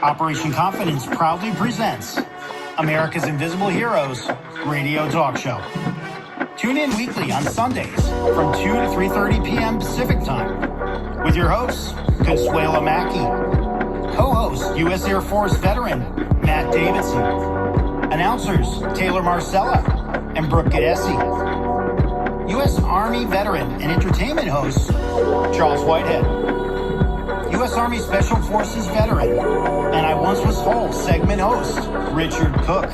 Operation Confidence proudly presents America's Invisible Heroes radio talk show. Tune in weekly on Sundays from 2 to 3:30 p.m. Pacific time with your hosts, Consuelo Mackey, co-host U.S. Air Force veteran Matt Davidson, announcers Taylor Marcella and Brooke Gadesi, U.S. Army veteran and entertainment host Charles Whitehead, U.S. Army Special Forces veteran and I Once Was Whole segment host Richard Cook,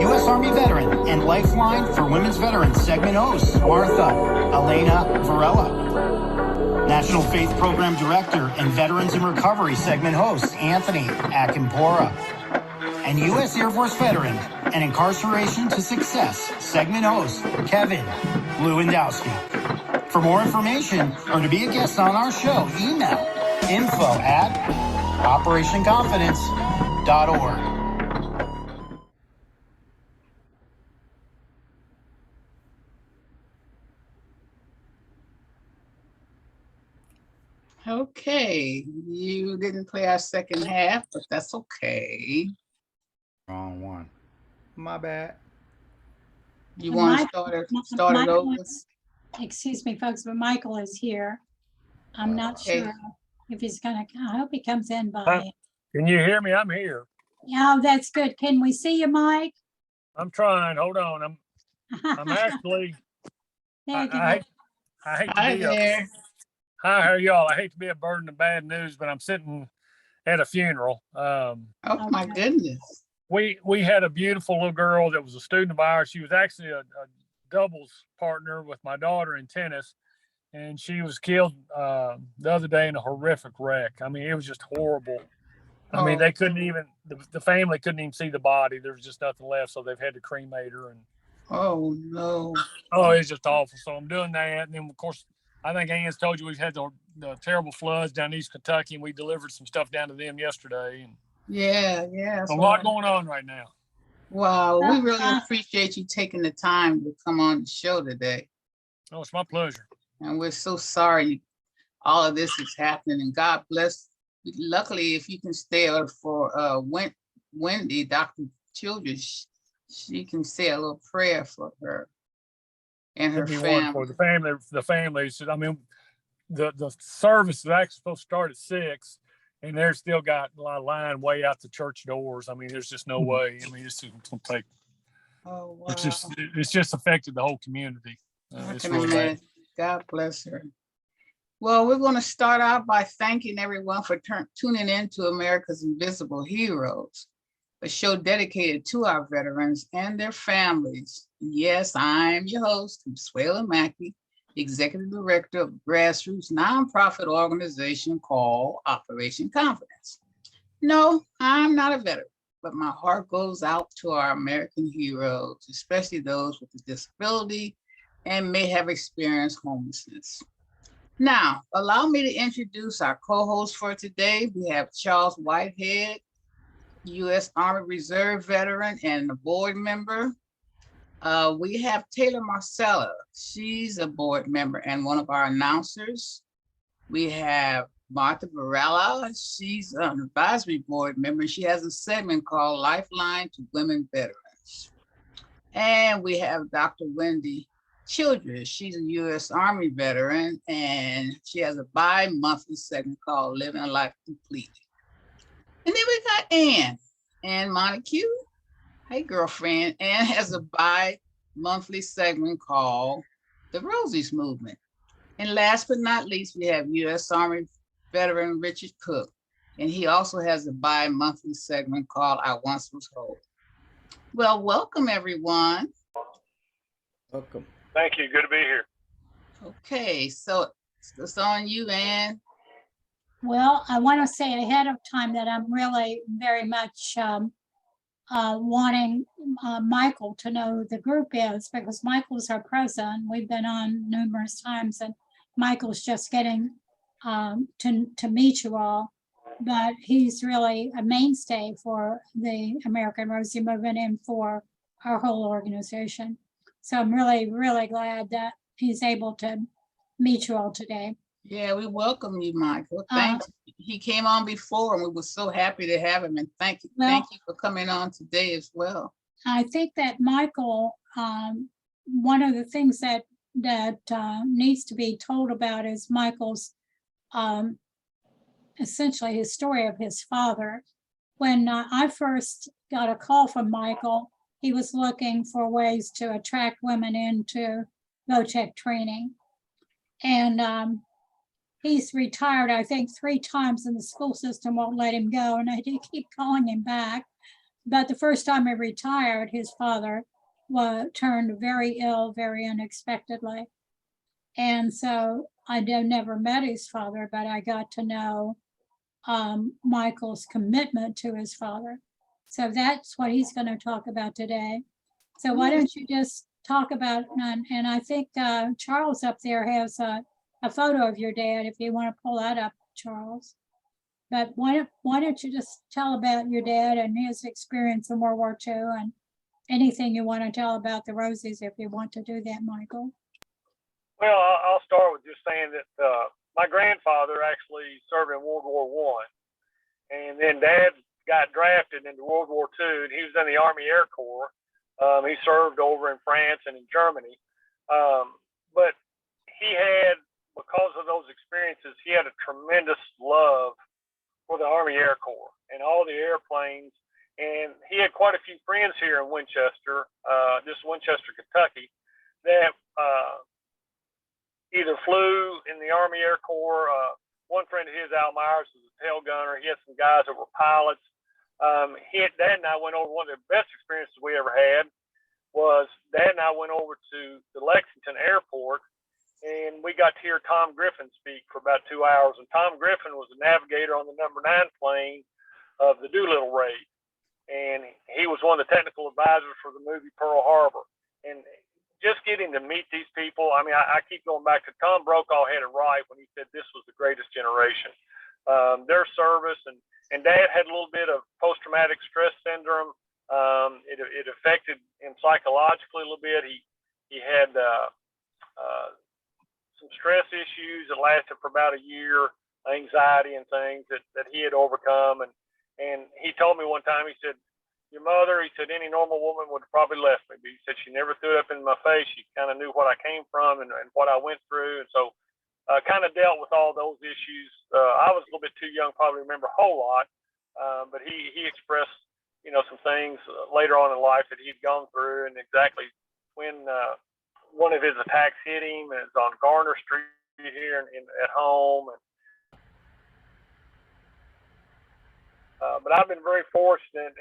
U.S. Army veteran and Lifeline for Women's Veterans segment host Martha Elena Varela, National Faith Program Director and Veterans in Recovery segment host Anthony Akimpora, and U.S. Air Force veteran and Incarceration to Success segment host Kevin Lewandowski. For more information or to be a guest on our show, email info@operationconfidence.org. Okay, you didn't play our second half, but that's okay. Wrong one. My bad. You want to start it over? Excuse me, folks, but Michael is here. I'm not sure if he's gonna. I hope he comes in by. Can you hear me? I'm here. Yeah, that's good. Can we see you, Mike? I'm trying. Hold on. I'm actually. There you go. I hate to Hi be there. hi, how are y'all? I hate to be a burden of bad news, but I'm sitting at a funeral. Oh my goodness. We had a beautiful little girl that was a student of ours. She was actually a doubles partner with my daughter in tennis, and she was killed the other day in a horrific wreck. I mean, it was just horrible. I mean, they couldn't even, the family couldn't even see the body. There was just nothing left, so they've had to cremate her. And oh no. Oh, it's just awful. So I'm doing that, and then of course, I think Ann's told you we've had the terrible floods down East Kentucky, and we delivered some stuff down to them yesterday. And Yeah. a lot going on right now. Wow, we really appreciate you taking the time to come on the show today. Oh, it's my pleasure. And we're so sorry all of this is happening, and God bless. Luckily, if you can stay out for Wendy, Dr. Childress, she can say a little prayer for her and her family. The family. I mean, the service is actually supposed to start at 6, and they're still got a lot of line way out the church doors. I mean, there's just no way. I mean, it's going to take. Oh wow! It's just affected the whole community. I can imagine. God bless her. Well, we're going to start out by thanking everyone for tuning in to America's Invisible Heroes, a show dedicated to our veterans and their families. Yes, I'm your host, Consuelo Mackey, Executive Director of a grassroots nonprofit organization called Operation Confidence. No, I'm not a veteran, but my heart goes out to our American heroes, especially those with a disability and may have experienced homelessness. Now, allow me to introduce our co-host for today. We have Charles Whitehead, U.S. Army Reserve veteran and a board member. We have Taylor Marcella. She's a board member and one of our announcers. We have Martha Varela. She's an advisory board member. She has a segment called Lifeline to Women Veterans. And we have Dr. Wendy Childress. She's a U.S. Army veteran, and she has a bi-monthly segment called Living a Life Completely. And then we got Ann Montague. Hey, girlfriend. Ann has a bi-monthly segment called The Rosie's Movement. And last but not least, we have U.S. Army veteran Richard Cook, and he also has a bi-monthly segment called I Once Was Whole. Well, welcome, everyone. Welcome. Thank you. Good to be here. Okay, so it's on you, Ann. Well, I want to say ahead of time that I'm really very much wanting Michael to know who the group is, because Michael's our president. We've been on numerous times, and Michael's just getting to meet you all. But he's really a mainstay for the American Rosie movement and for our whole organization. So I'm really, really glad that he's able to meet you all today. Yeah, we welcome you, Michael. Uh, Thanks. He came on before and we were so happy to have him, and thank you. Thank well, you for coming on today as well. I think that Michael, one of the things that needs to be told about is Michael's essentially his story of his father. When I first got a call from Michael, he was looking for ways to attract women into VOTEC training. And he's retired, I think, 3 times, and the school system won't let him go. And I do keep calling him back. But the first time he retired, his father turned very ill, very unexpectedly. And so I never met his father, but I got to know Michael's commitment to his father. So that's what he's going to talk about today. So why don't you just talk about, and I think Charles up there has a photo of your dad, if you want to pull that up, Charles. But why don't you just tell about your dad and his experience in World War II, and anything you want to tell about the Rosies, if you want to do that, Michael. Well, I'll start with just saying that my grandfather actually served in World War I, and then Dad got drafted into World War II, and he was in the Army Air Corps. He served over in France and in Germany, but he had, because of those experiences, he had a tremendous love for the Army Air Corps and all the airplanes, and he had quite a few friends here in Winchester, just Winchester, Kentucky, that either flew in the Army Air Corps. One friend of his, Al Myers, was a tail gunner. He had some guys that were pilots. Dad and I went over, one of the best experiences we ever had was Dad and I went over to the Lexington Airport, and we got to hear Tom Griffin speak for about 2 hours. And Tom Griffin was the navigator on the number 9 plane of the Doolittle raid. And he was one of the technical advisors for the movie Pearl Harbor. And just getting to meet these people, I mean, I keep going back to Tom Brokaw had it right when he said this was the greatest generation. Their service, and Dad had a little bit of post-traumatic stress syndrome. It affected him psychologically a little bit. He had some stress issues that lasted for about a year, anxiety and things that he had overcome. And he told me one time, he said, your mother, he said, any normal woman would have probably left me. But he said she never threw it up in my face. She kind of knew what I came from and what I went through. And so kind of dealt with all those issues. I was a little bit too young, probably remember a whole lot. But he expressed, some things later on in life that he'd gone through, and exactly when one of his attacks hit him is on Garner Street here at home. But I've been very fortunate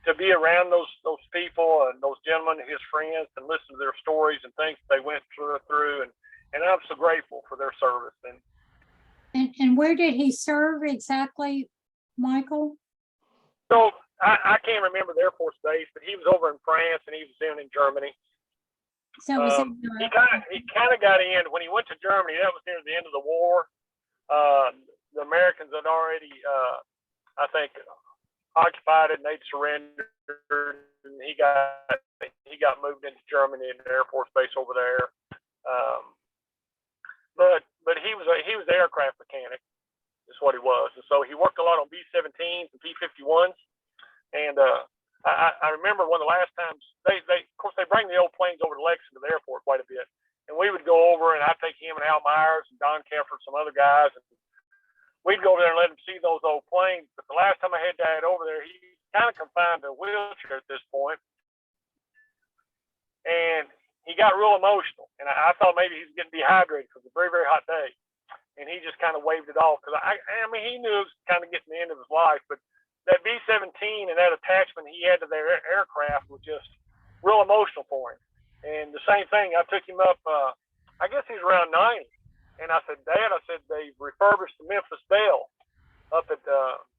to be around those people and those gentlemen, his friends, and listen to their stories and things they went through, and I'm so grateful for their service. And where did he serve exactly, Michael? So I can't remember the Air Force base, but he was over in France and he was in Germany. So it was in he Europe. kind of got in when he went to Germany. That was near the end of the war. The Americans had already, I think, occupied it, and they'd surrendered. And he got moved into Germany in the Air Force base over there. But he was an aircraft mechanic, is what he was. And so he worked a lot on B-17s and P-51s. And I remember one of the last times of course they bring the old planes over to Lexington to the airport quite a bit, and we would go over, and I'd take him and Al Myers and Don Keffer, some other guys, and we'd go over there and let him see those old planes. But the last time I had Dad over there, he kind of confined to a wheelchair at this point, and he got real emotional, and I thought maybe he was getting dehydrated because it was a very, very hot day, and he just kind of waved it off because I mean he knew it was kind of getting the end of his life, but that B-17 and that attachment he had to their aircraft was just real emotional for him. And the same thing, I took him up, I guess he's around 90. And I said, Dad, they refurbished the Memphis Belle up at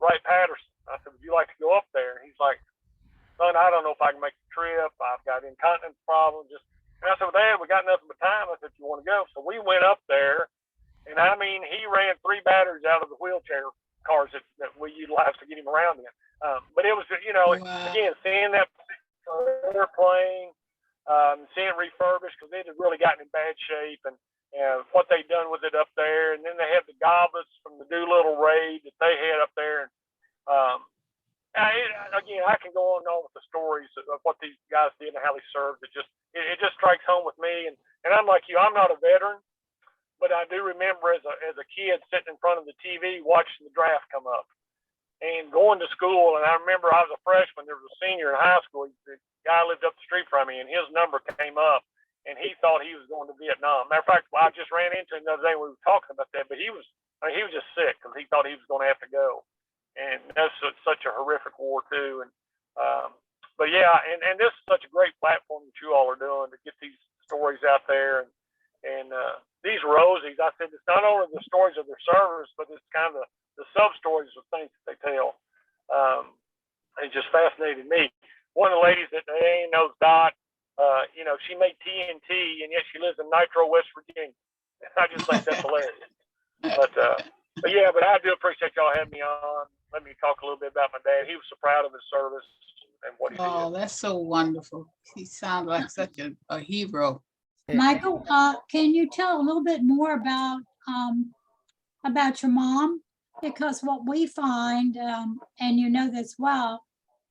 Wright-Patterson. I said, would you like to go up there? And he's like, son, I don't know if I can make the trip. I've got incontinence problems. And I said, well, Dad, we got nothing but time. I said, you want to go? So we went up there. And I mean, he ran 3 batteries out of the wheelchair cars that we utilized to get him around in. But it was, Wow. Again, seeing that airplane, seeing it refurbished because it had really gotten in bad shape. And and what they done with it up there. And then they had the goblets from the Doolittle raid that they had up there. And again, I can go on and on with the stories of what these guys did and how they served. It just strikes home with me. And I'm like you, I'm not a veteran, but I do remember as a kid sitting in front of the TV watching the draft come up and going to school. And I remember I was a freshman. There was a senior in high school. The guy lived up the street from me, and his number came up. And he thought he was going to Vietnam. Matter of fact, I just ran into him the other day when we were talking about that. But he was just sick because he thought he was going to have to go. And that's such a horrific war too. But yeah, and this is such a great platform that you all are doing to get these stories out there. And these Rosies, I said, it's not only the stories of their service, but it's kind of the sub stories of things that they tell. It just fascinated me. One of the ladies that they knows Dot. She made TNT, and yet she lives in Nitro, West Virginia. I just think that's hilarious. But I do appreciate y'all having me on. Let me talk a little bit about my dad. He was so proud of his service and what he did. Oh, that's so wonderful. He sounds like such a hero. Michael, can you tell a little bit more about your mom? Because what we find, and you know this well,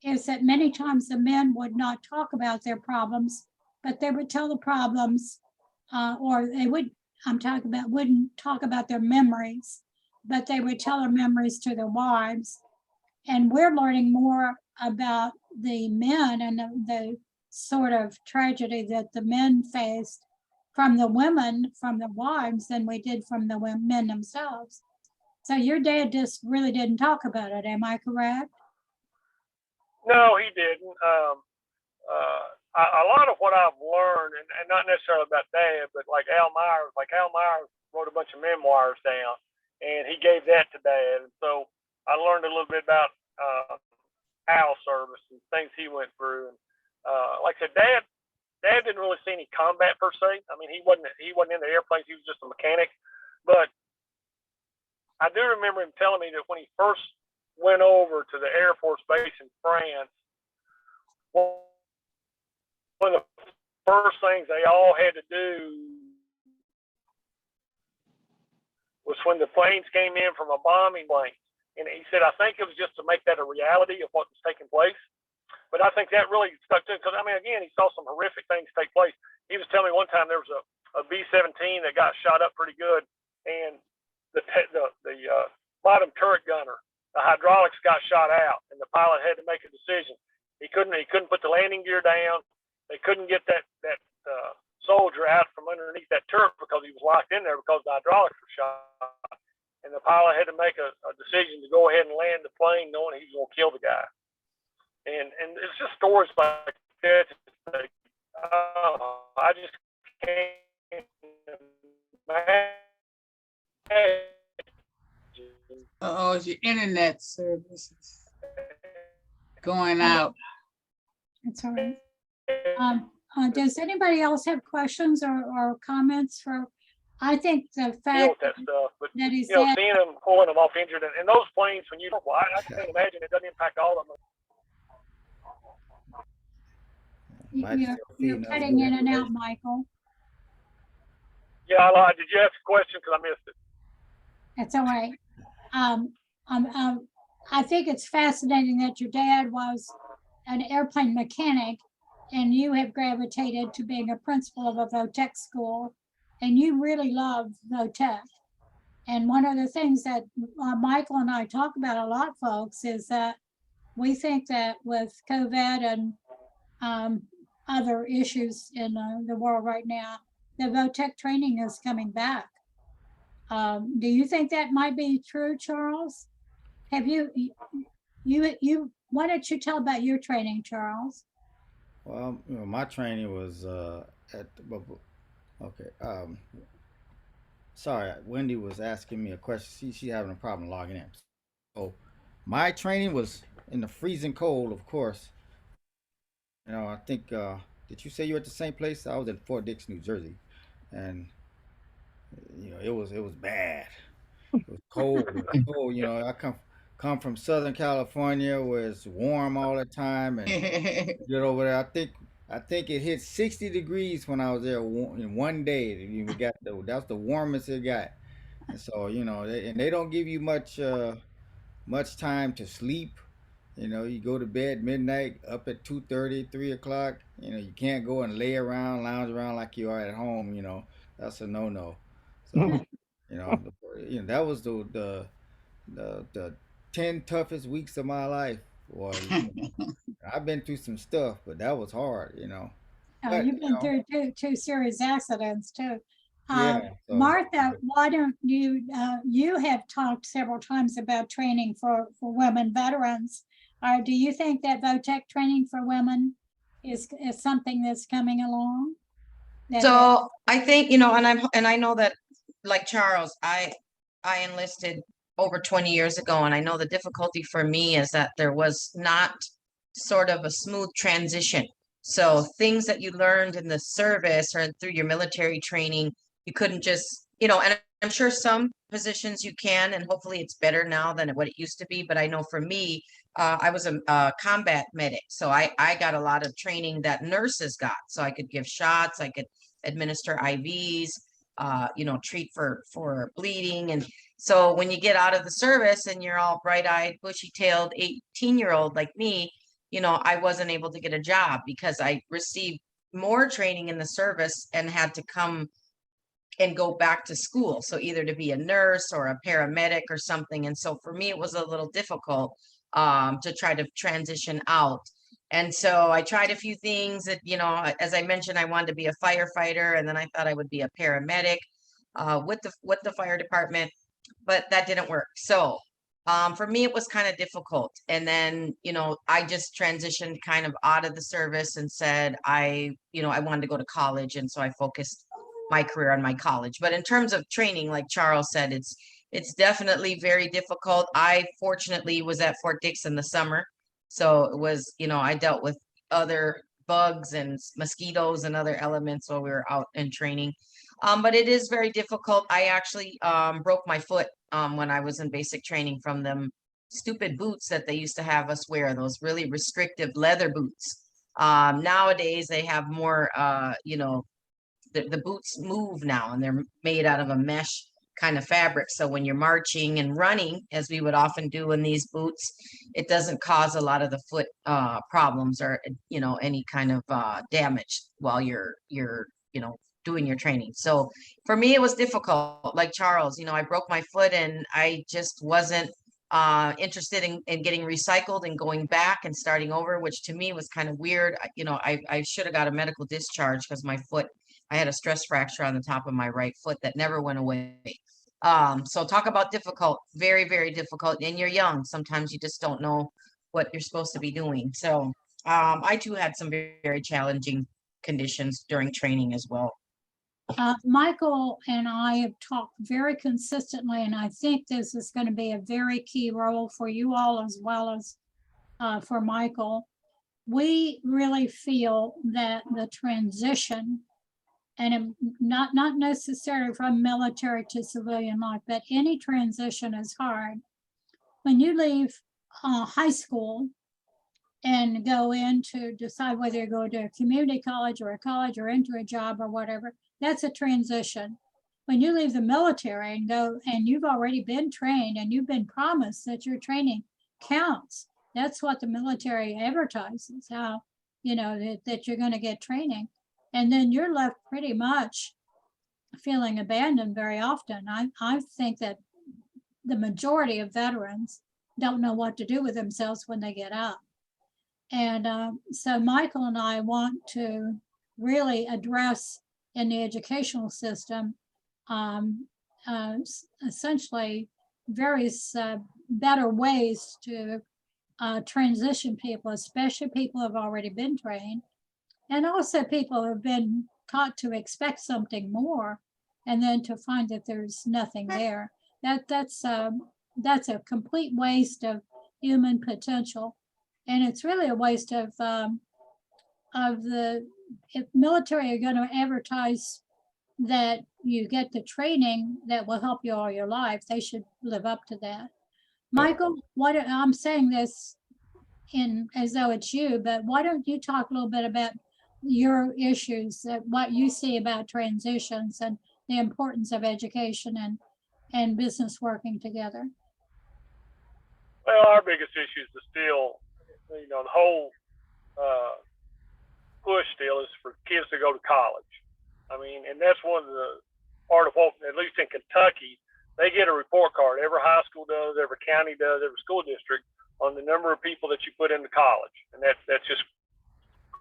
is that many times the men would not talk about their problems, but they would tell the problems, or they wouldn't talk about their memories, but they would tell their memories to their wives. And we're learning more about the men and the sort of tragedy that the men faced from the women, from the wives, than we did from the men themselves. So your dad just really didn't talk about it. Am I correct? No, he didn't. A lot of what I've learned, and not necessarily about Dad, but like Al Myers wrote a bunch of memoirs down, and he gave that to Dad. And so I learned a little bit about Al's service and things he went through. And like I said, Dad didn't really see any combat per se. I mean, he wasn't in the airplanes. He was just a mechanic. But I do remember him telling me that when he first went over to the Air Force Base in France, one of the first things they all had to do was when the planes came in from a bombing plane. And he said, I think it was just to make that a reality of what was taking place. But I think that really stuck to him because, I mean, again, he saw some horrific things take place. He was telling me one time there was a B-17 that got shot up pretty good, and the bottom turret gunner, the hydraulics got shot out, and the pilot had to make a decision. He couldn't put the landing gear down. They couldn't get that soldier out from underneath that turret because he was locked in there because the hydraulics were shot. And the pilot had to make a decision to go ahead and land the plane knowing he was going to kill the guy. And it's just stories like that. I just can't imagine. Oh, it's your internet services going out. That's all right. Does anybody else have questions or comments for? I think the fact that stuff, but that he's seeing them pulling them off injured, and those planes, when I can't imagine it doesn't impact all of them. You're cutting in and out, Michael. Yeah, did you ask a question? Because I missed it. That's all right. I think it's fascinating that your dad was an airplane mechanic and you have gravitated to being a principal of a VOTEC school, and you really love VOTEC. And one of the things that Michael and I talk about a lot, folks, is that we think that with COVID and other issues in the world right now, the VOTEC training is coming back. Do you think that might be true, Charles? Have you, why don't you tell about your training, Charles? Well, my training was okay. Sorry, Wendy was asking me a question. She having a problem logging in. So my training was in the freezing cold, of course. I think did you say you were at the same place? I was at Fort Dix, New Jersey, and it was bad. It was cold. It was cold. I come from Southern California where it's warm all the time, and get over there. I think it hit 60 degrees when I was there in one day. We got that's the warmest it got. And so, and they don't give you much time to sleep. You go to bed midnight, up at 2:30, 3 o'clock. You can't go and lay around, lounge around like you are at home. That's a no-no. So, that was the 10 toughest weeks of my life. Was I've been through some stuff, but that was hard. But You've been through two serious accidents too. yeah. So Martha, why don't you, you have talked several times about training for women veterans. Do you think that VOTEC training for women is something that's coming along? So I think, and I know that, like Charles, I enlisted over 20 years ago, and I know the difficulty for me is that there was not sort of a smooth transition. So things that you learned in the service or through your military training, you couldn't just, and I'm sure some positions you can, and hopefully it's better now than what it used to be. But I know for me, I was a combat medic, so I got a lot of training that nurses got. So I could give shots, I could administer IVs, treat for bleeding. And so when you get out of the service and you're all bright-eyed, bushy-tailed 18-year-old like me, I wasn't able to get a job because I received more training in the service and had to come and go back to school. So either to be a nurse or a paramedic or something. And so for me, it was a little difficult to try to transition out. And so I tried a few things that, as I mentioned, I wanted to be a firefighter, and then I thought I would be a paramedic with the fire department, but that didn't work. So for me, it was kind of difficult. And then, I just transitioned kind of out of the service and said, I wanted to go to college. And so I focused my career on my college. But in terms of training, like Charles said, it's definitely very difficult. I fortunately was at Fort Dix in the summer. So it was, I dealt with other bugs and mosquitoes and other elements while we were out in training. But it is very difficult. I actually broke my foot when I was in basic training from them stupid boots that they used to have us wear, those really restrictive leather boots. Nowadays, they have more, the boots move now, and they're made out of a mesh kind of fabric. So when you're marching and running, as we would often do in these boots, it doesn't cause a lot of the foot problems or, any kind of damage while you're doing your training. So for me, it was difficult. Like Charles, I broke my foot and I just wasn't interested in getting recycled and going back and starting over, which to me was kind of weird. I should have got a medical discharge because I had a stress fracture on the top of my right foot that never went away. So talk about difficult, very, very difficult. And you're young. Sometimes you just don't know what you're supposed to be doing. So I too had some very, very challenging conditions during training as well. Michael and I have talked very consistently, and I think this is going to be a very key role for you all as well as for Michael. We really feel that the transition, and not necessarily from military to civilian life, but any transition is hard. When you leave high school and go in to decide whether you go to a community college or into a job or whatever, that's a transition. When you leave the military and go, and you've already been trained and you've been promised that your training counts, that's what the military advertises, how, that you're going to get training. And then you're left pretty much feeling abandoned very often. I think that the majority of veterans don't know what to do with themselves when they get out. And so Michael and I want to really address in the educational system essentially various better ways to transition people, especially people who have already been trained, and also people who have been taught to expect something more and then to find that there's nothing there. That's a complete waste of human potential. And it's really a waste of if military are going to advertise that you get the training that will help you all your life, they should live up to that. Michael, I'm saying this in as though it's you, but why don't you talk a little bit about your issues, that what you see about transitions and the importance of education and business working together. Well, our biggest issue is still, the whole push still is for kids to go to college. I mean, and that's one of the part of what, at least in Kentucky, they get a report card. Every high school does, every county does, every school district on the number of people that you put into college, and that's just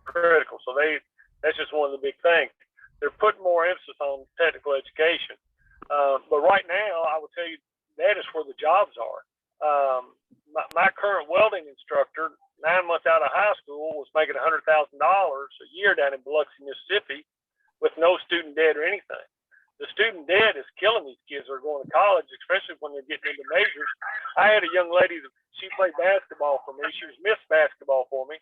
critical. So that's just one of the big things. They're putting more emphasis on technical education, but right now, I will tell you that is where the jobs are. My current welding instructor, 9 months out of high school, was making $100,000 a year down in Biloxi, Mississippi, with no student debt or anything. The student debt is killing these kids who are going to college, especially when they're getting into majors. I had a young lady that she played basketball for me. She was Miss Basketball for me.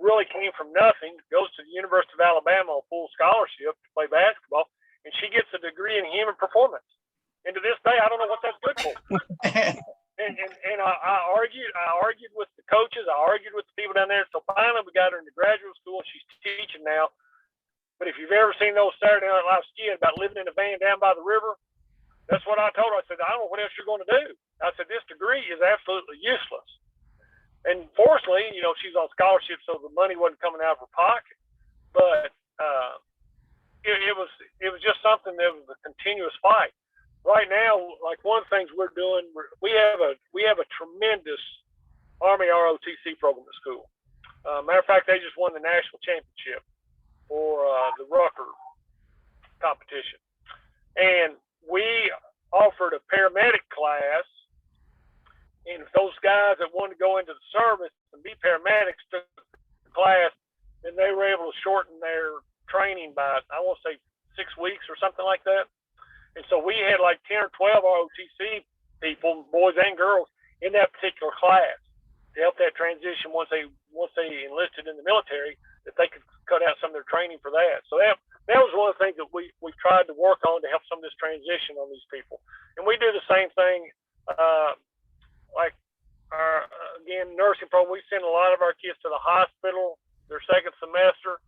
Really came from nothing, goes to the University of Alabama on full scholarship to play basketball, and she gets a degree in human performance. And to this day, I don't know what that's good for. And I argued with the coaches. I argued with the people down there. So finally, we got her into graduate school. She's teaching now. But if you've ever seen those Saturday Night Live skits about living in a van down by the river, that's what I told her. I said, I don't know what else you're going to do. I said, this degree is absolutely useless. And fortunately, she's on scholarship, so the money wasn't coming out of her pocket. But it was just something that was a continuous fight. Right now, like one of the things we're doing, we have a tremendous Army ROTC program at school. Matter of fact, they just won the national championship for the Rucker competition, and we offered a paramedic class. And if those guys that wanted to go into the service and be paramedics took the class, then they were able to shorten their training by, I want to say, 6 weeks or something like that. And so we had like 10 or 12 ROTC people, boys and girls, in that particular class to help that transition once they enlisted in the military, that they could cut out some of their training for that. So that was one of the things that we've tried to work on to help some of this transition on these people. And we do the same thing, like our, again, nursing program. We send a lot of our kids to the hospital their second semester,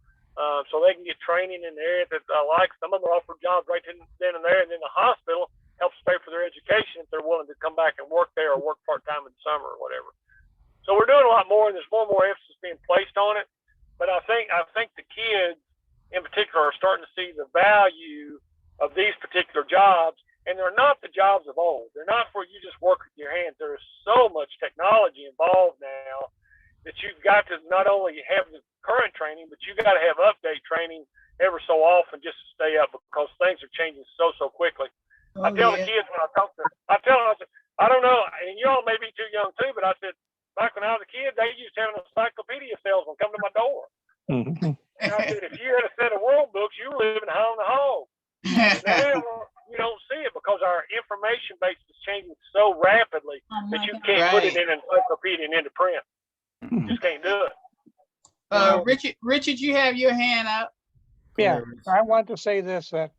so they can get training in the area that I like. Some of them offer jobs right then and there, and then the hospital helps pay for their education if they're willing to come back and work there or work part-time in the summer or whatever. So we're doing a lot more, and there's more and more emphasis being placed on it. But I think the kids in particular are starting to see the value of these particular jobs, and they're not the jobs of old. They're not where you just work with your hands. There is so much technology involved now that you've got to not only have the current training, but you've got to have update training ever so often just to stay up, because things are changing so quickly. I tell the kids when I talk to them, I said, I don't know, and you all may be too young too, but I said, back when I was a kid, they used to have an encyclopedia salesman come to my door. Mhm. And I said, if you had a set of world books, you were living high on the hog. Now you don't see it because our information base is changing so rapidly that you can't put it in an encyclopedia and into print. You just can't do it. Richard, you have your hand up. Yeah, I want to say this, that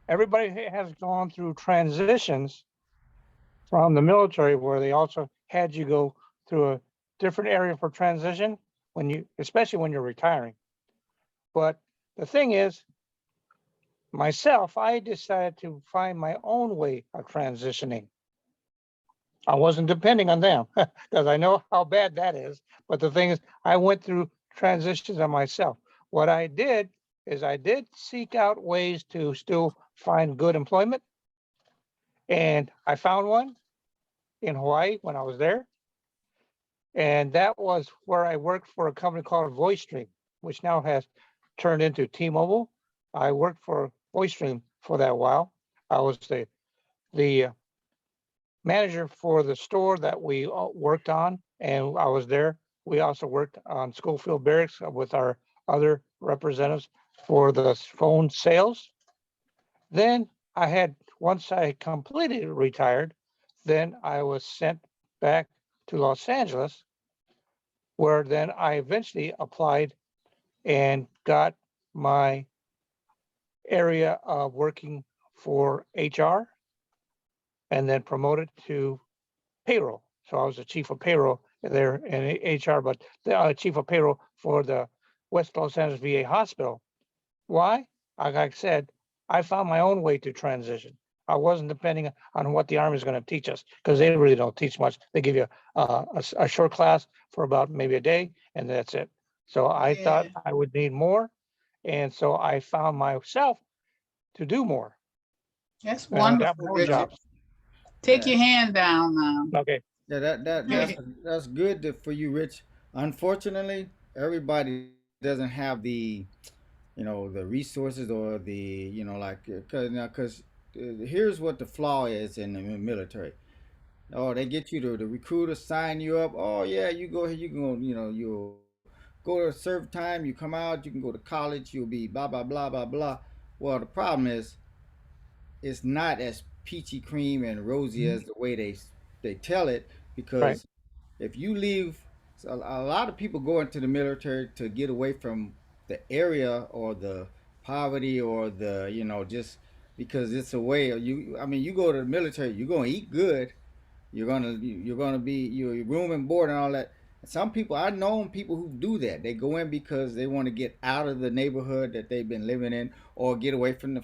everybody has gone through transitions from the military where they also had you go through a different area for transition especially when you're retiring. But the thing is, myself, I decided to find my own way of transitioning. I wasn't depending on them because I know how bad that is. But the thing is, I went through transitions on myself. What I did is I did seek out ways to still find good employment. And I found one in Hawaii when I was there. And that was where I worked for a company called VoiceStream, which now has turned into T-Mobile. I worked for VoiceStream for that while. I was the manager for the store that we worked on, and I was there. We also worked on Schofield Barracks with our other representatives for the phone sales. Then once I completely retired, then I was sent back to Los Angeles, where then I eventually applied and got my area of working for HR, and then promoted to payroll. So I was the chief of payroll there in HR, but the chief of payroll for the West Los Angeles VA hospital. Why? Like I said, I found my own way to transition. I wasn't depending on what the Army is going to teach us, because they really don't teach much. They give you a short class for about maybe a day, and that's it. So I thought Yeah, I would need more, and so I found myself to do more. that's And I got wonderful, more Richard. jobs. Take Yeah. your hand down now. Okay. Yeah, that's good for you, Rich. Unfortunately, everybody doesn't have the, the resources or the, like, because here's what the flaw is in the military. Oh, they get you to the recruiter sign you up. Oh yeah, you go here, you can go, you'll go to serve time, you come out, you can go to college, you'll be blah blah blah blah blah. Well, the problem is it's not as peachy cream and rosy as the way they tell it, Right. because if you leave, so a lot of people go into the military to get away from the area or the poverty or the, just because it's a way of you. I mean, you go to the military, you're going to eat good, you're gonna be your room and board and all that. Some people, I've known people who do that. They go in because they want to get out of the neighborhood that they've been living in or get away from the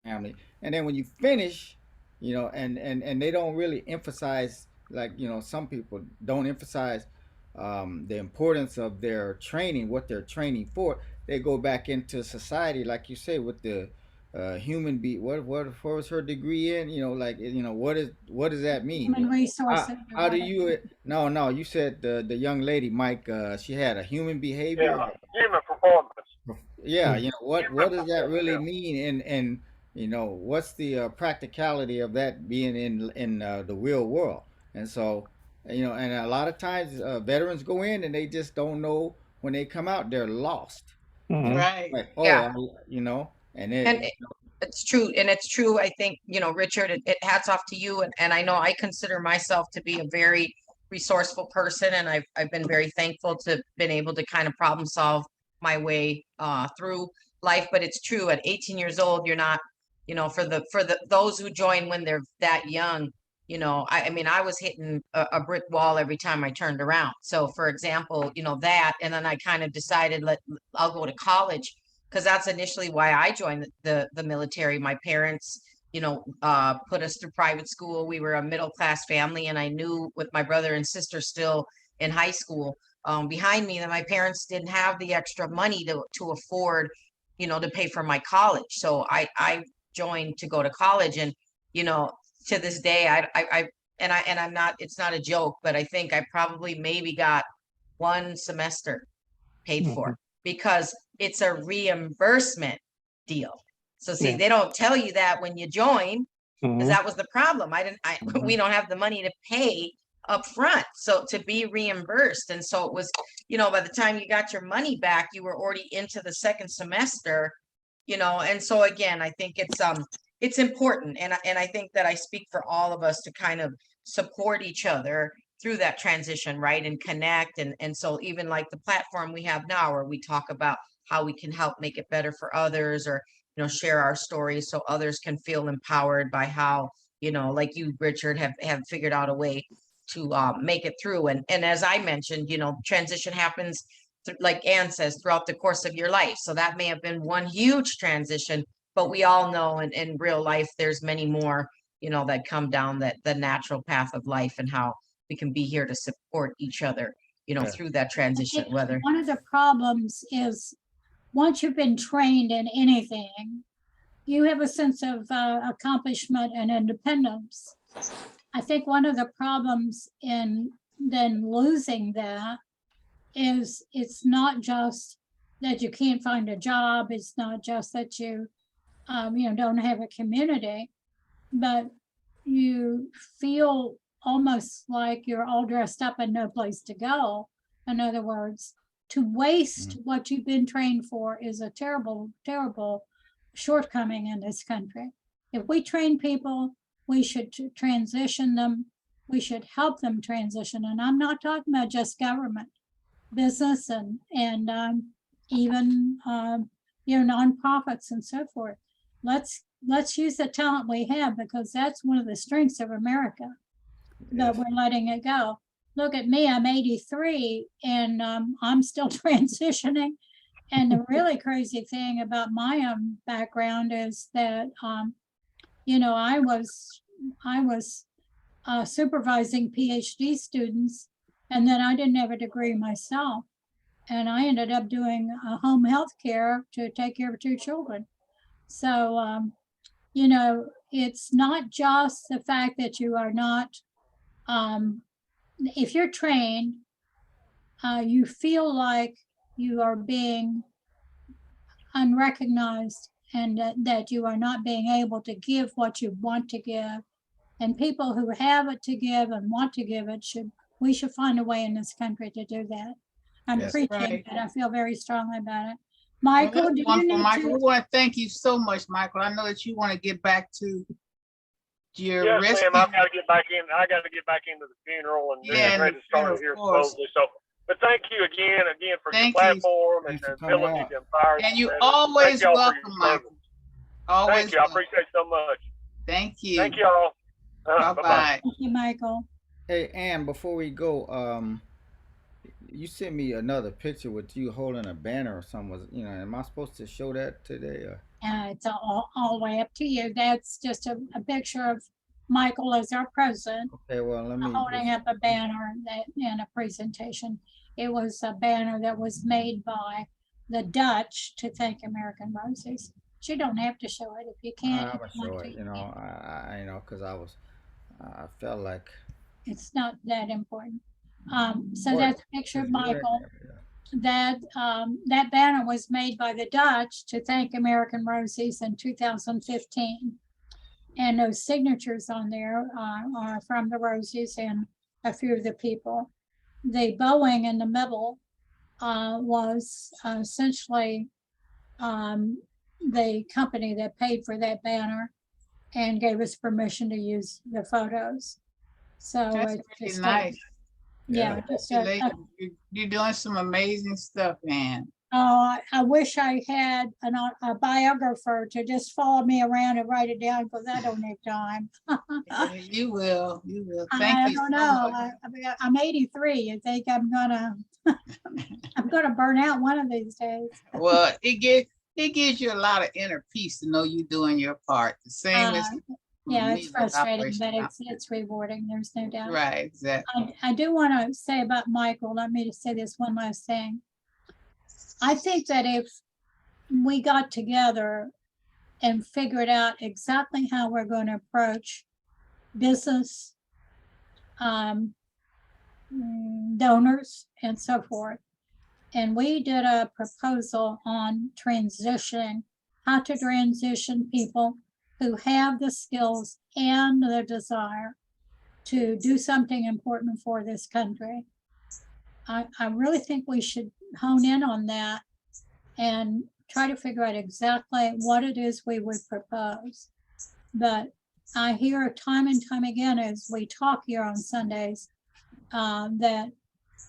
family. And then when you finish, and they don't really emphasize, like, some people don't emphasize the importance of their training, what they're training for. They go back into society, like you say, with the human be what was her degree in, like, what does that mean? Human resources. or How do whatever. you, no, you said the young lady, Mike, she had a human behavior. Yeah, human performance. Yeah, Mm. what does that really mean, and what's the practicality of that being in the real world? And so, and a lot of times veterans go in and they just don't know, when they come out they're lost. Mhm. Right. Like, Yeah. and And it's true. And it's true. I think, Richard, it hats off to you. And I know I consider myself to be a very resourceful person. And I've been very thankful to been able to kind of problem solve my way through life. But it's true, at 18 years old, you're not, for the those who join when they're that young, I mean, I was hitting a brick wall every time I turned around. So for example, that, and then I kind of decided, I'll go to college, because that's initially why I joined the military. My parents, put us through private school. We were a middle class family, and I knew, with my brother and sister still in high school behind me, that my parents didn't have the extra money to afford, to pay for my college. So I joined to go to college, and to this day, I'm not. It's not a joke, but I think I probably maybe got one semester paid for, Mhm. because it's a reimbursement deal. So see, Yeah. they don't tell you that when you join, because Mhm. that was the problem. We Mhm. don't have the money to pay up front, so to be reimbursed. And so it was, by the time you got your money back, you were already into the second semester, and so again, I think it's important. And I think that I speak for all of us to kind of support each other through that transition, right? And connect. And so even like the platform we have now, where we talk about how we can help make it better for others, or, share our stories so others can feel empowered by how, like you, Richard, have figured out a way to make it through. And as I mentioned, transition happens, like Ann says, throughout the course of your life. So that may have been one huge transition, but we all know in real life, there's many more, that come down the natural path of life, and how we can be here to support each other, Yeah. through that I transition, think whether. one of the problems is, once you've been trained in anything, you have a sense of accomplishment and independence. I think one of the problems in then losing that is, it's not just that you can't find a job. It's not just that you, don't have a community, but you feel almost like you're all dressed up and no place to go. In other words, to waste what you've been trained for is a terrible, terrible shortcoming in this country. If we train people, we should transition them. We should help them transition. And I'm not talking about just government, business, and even nonprofits and so forth. Let's use the talent we have, because that's one of the strengths of America, that Yes. we're letting it go. Look at me, I'm 83, and I'm still transitioning. And the really crazy thing about my background is that, you know, I was supervising PhD students, and then I didn't have a degree myself. And I ended up doing home health care to take care of 2 children. So, you know, it's not just the fact that you are not, if you're trained, you feel like you are being unrecognized and that you are not being able to give what you want to give. And people who have it to give and want to give it we should find a way in this country to do that. I'm Yes. preaching Right. that. I feel very strongly about it. Well, Michael, that's do you wonderful, need Michael. We to? want to thank you so much, Michael. I know that you want to get back to your Yes, rescue. ma'am. I've got to get back in. I got to get back into the funeral and Yeah, get ready to start of it here course. supposedly. So, but thank you again for Thank your you. platform and Thanks the for coming ability out. to empower. And you Thank always y'all for welcome, your Michael. service. Always Thank you. I welcome. appreciate it so much. Thank you. Thank y'all. Bye-bye. Bye-bye. Thank you, Michael. Hey, Ann, before we go, you sent me another picture with you holding a banner or something. Was, you know, am I supposed to show that today? Or? It's all the way up to you. That's just a picture of Michael as our president Okay, well, let me holding up a banner in a presentation. It was a banner that was made by the Dutch to thank American Roses. But you don't have to show it if you can't. I'm gonna show it. You know, I you know, because I felt like. It's not that important. So Boy, that's a picture of it's good. Michael. That banner was made by the Dutch to thank American Roses in 2015. And those signatures on there are from the Roses and a few of the people. The Boeing in the middle was essentially the company that paid for that banner and gave us permission to use the photos. So That's it's really just nice. yeah, just You're doing some amazing stuff, Ann. I wish I had a biographer to just follow me around and write it down because I don't have time. Yeah, you will. You will. I Thank you don't so know. much. I'm 83. You think I'm gonna burn out one of these days? Well, it gives you a lot of inner peace to know you're doing your part. The same as Yeah, me it's with frustrating, Operation but Mount. it's rewarding. There's no doubt. Right, exactly. I do want to say about Michael, let me just say this one last thing. I think that if we got together and figured out exactly how we're going to approach business, donors, and so forth, and we did a proposal on transitioning, how to transition people who have the skills and the desire to do something important for this country. I really think we should hone in on that and try to figure out exactly what it is we would propose. But I hear time and time again as we talk here on Sundays that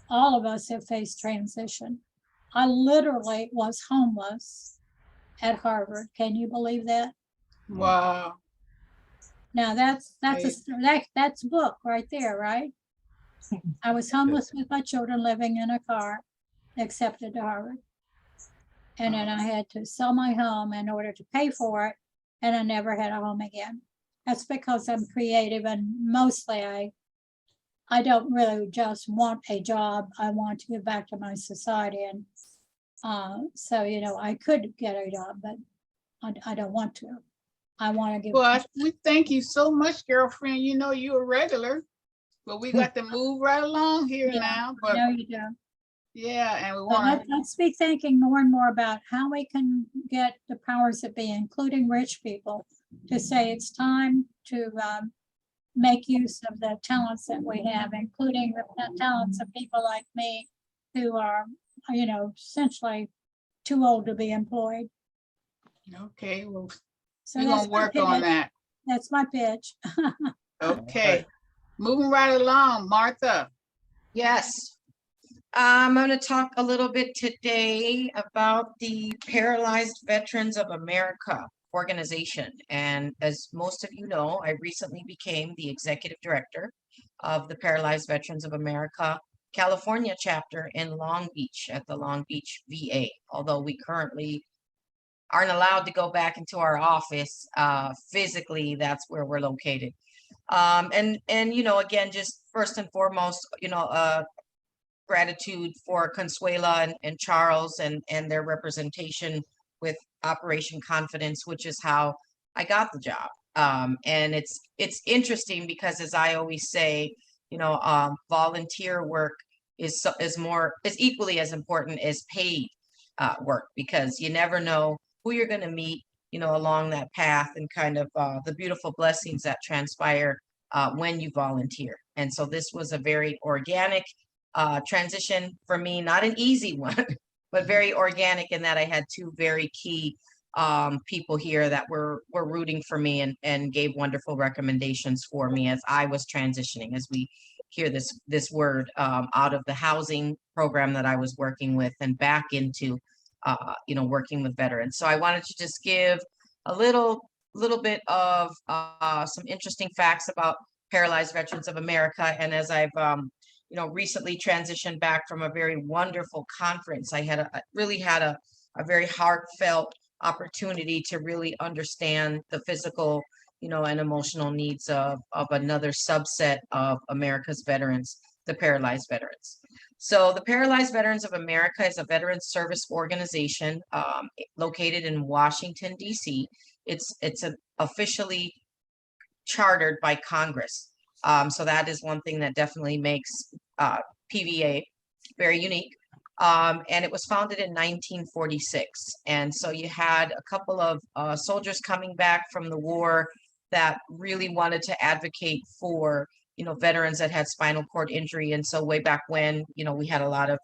all of us have faced transition. I literally was homeless at Harvard. Can you believe that? Wow. Now that's a book right there, right? I was homeless with my children living in a car, accepted to Harvard. And then I had to sell my home in order to pay for it. And I never had a home again. That's because I'm creative and mostly I don't really just want a job. I want to give back to my society. And so, you know, I could get a job, but I don't want to. I want to give. Well, we thank you so much, girlfriend. You know, you're a regular, but we got to move right along here now. But No, you do. yeah, and we But want to. let's be thinking more and more about how we can get the powers that be, including rich people, to say it's time to make use of the talents that we have, including the talents of people like me who are, you know, essentially too old to be employed. Okay, well, So we're that's gonna my work on pitch. that. That's my pitch. Okay, moving right along, Martha. Yes. I'm going to talk a little bit today about the Paralyzed Veterans of America organization. And as most of you know, I recently became the executive director of the Paralyzed Veterans of America. California chapter in Long Beach at the Long Beach VA, although we currently aren't allowed to go back into our office physically. That's where we're located. And you know, again, just first and foremost, you know, gratitude for Consuela and Charles and their representation with Operation Confidence, which is how I got the job. And it's interesting because, as I always say, you know, volunteer work is equally as important as paid work, because you never know who you're going to meet, you know, along that path, and kind of the beautiful blessings that transpire when you volunteer. And so this was a very organic transition for me, not an easy one, but very organic, in that I had two very key people here that were rooting for me and gave wonderful recommendations for me as I was transitioning, as we hear this word, out of the housing program that I was working with and back into you know, working with veterans. So I wanted to just give a little bit of some interesting facts about Paralyzed Veterans of America. And as I've you know, recently transitioned back from a very wonderful conference, I had really had a very heartfelt opportunity to really understand the physical, you know, and emotional needs of another subset of America's veterans, the paralyzed veterans. So the Paralyzed Veterans of America is a veterans service organization located in Washington, D.C. It's officially chartered by Congress. So that is one thing that definitely makes PVA very unique. And it was founded in 1946. And so you had a couple of soldiers coming back from the war that really wanted to advocate for, you know, veterans that had spinal cord injury. And so way back when, you know, we had a lot of,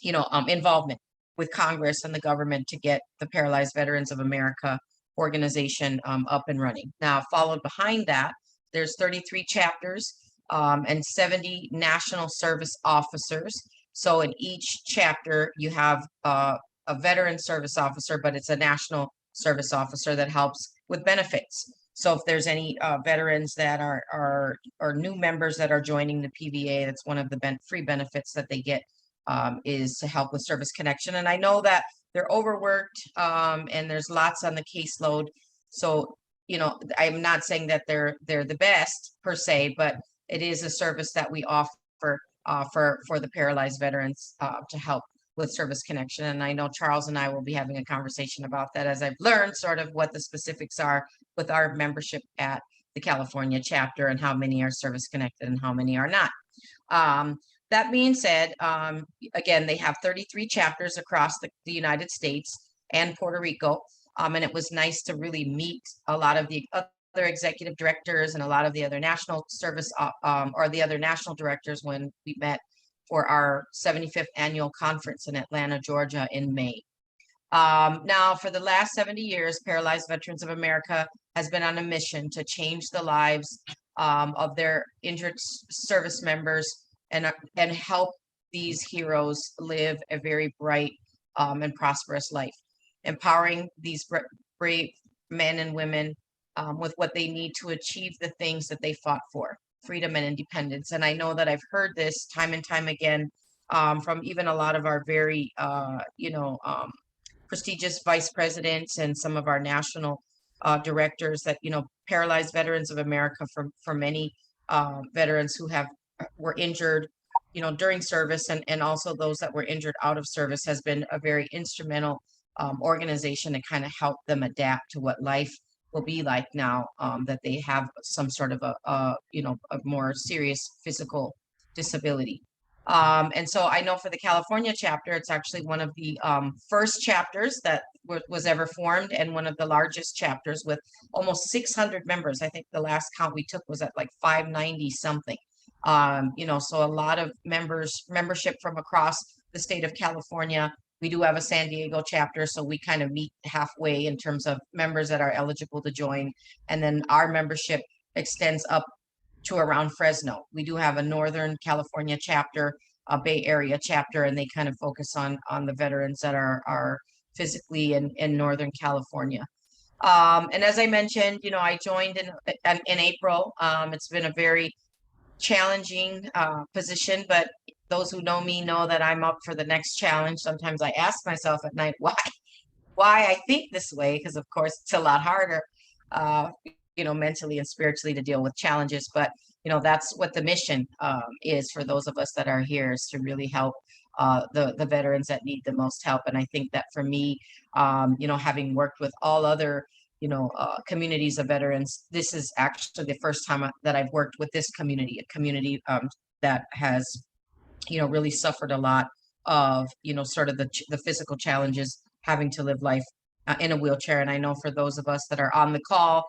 you know, involvement with Congress and the government to get the Paralyzed Veterans of America organization up and running. Now, followed behind that, there's 33 chapters and 70 national service officers. So in each chapter, you have a veteran service officer, but it's a national service officer that helps with benefits. So if there's any veterans that are new members that are joining the PVA, that's one of the free benefits that they get, is to help with service connection. And I know that they're overworked and there's lots on the caseload. So, you know, I'm not saying that they're the best per se, but it is a service that we offer for the paralyzed veterans to help with service connection. And I know Charles and I will be having a conversation about that, as I've learned sort of what the specifics are with our membership at the California chapter and how many are service connected and how many are not. That being said, again, they have 33 chapters across the United States and Puerto Rico. And it was nice to really meet a lot of the other executive directors and a lot of the other national service or the other national directors when we met for our 75th annual conference in Atlanta, Georgia in May. Now, for the last 70 years, Paralyzed Veterans of America has been on a mission to change the lives of their injured service members and help these heroes live a very bright and prosperous life, empowering these brave men and women with what they need to achieve the things that they fought for, freedom and independence. And I know that I've heard this time and time again from even a lot of our very, prestigious vice presidents and some of our national directors that, you know, Paralyzed Veterans of America for many veterans who were injured, you know, during service and also those that were injured out of service has been a very instrumental organization to kind of help them adapt to what life will be like now that they have some sort of a more serious physical disability. And so I know for the California chapter, it's actually one of the first chapters that was ever formed and one of the largest chapters with almost 600 members. I think the last count we took was at like 590 something. So a lot of membership from across the state of California. We do have a San Diego chapter, so we kind of meet halfway in terms of members that are eligible to join. And then our membership extends up to around Fresno. We do have a Northern California chapter, a Bay Area chapter, and they kind of focus on the veterans that are physically in Northern California. And as I mentioned, you know, I joined in April. It's been a very challenging position, but those who know me know that I'm up for the next challenge. Sometimes I ask myself at night why I think this way, because of course it's a lot harder, mentally and spiritually to deal with challenges. But that's what the mission is for those of us that are here, is to really help the veterans that need the most help. And I think that for me, having worked with all other communities of veterans, this is actually the first time that I've worked with this community, a community that has really suffered a lot of sort of the physical challenges, having to live life in a wheelchair. And I know for those of us that are on the call,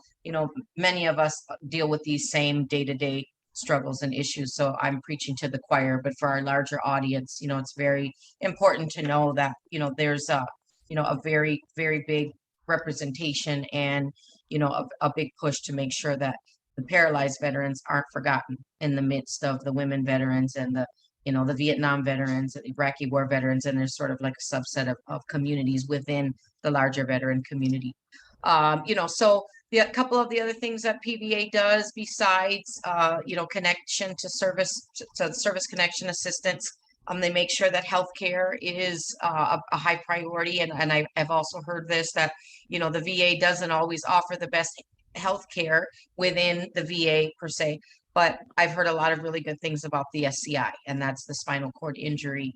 many of us deal with these same day-to-day struggles and issues. So I'm preaching to the choir, but for our larger audience, it's very important to know that there's a very, very big representation and a big push to make sure that the paralyzed veterans aren't forgotten in the midst of the women veterans and the Vietnam veterans, the Iraqi war veterans, and there's sort of like a subset of communities within the larger veteran community. So a couple of the other things that PVA does besides, connection to service connection assistance, they make sure that healthcare is a high priority. And I've also heard this, that, the VA doesn't always offer the best healthcare within the VA per se. But I've heard a lot of really good things about the SCI, and that's the spinal cord injury,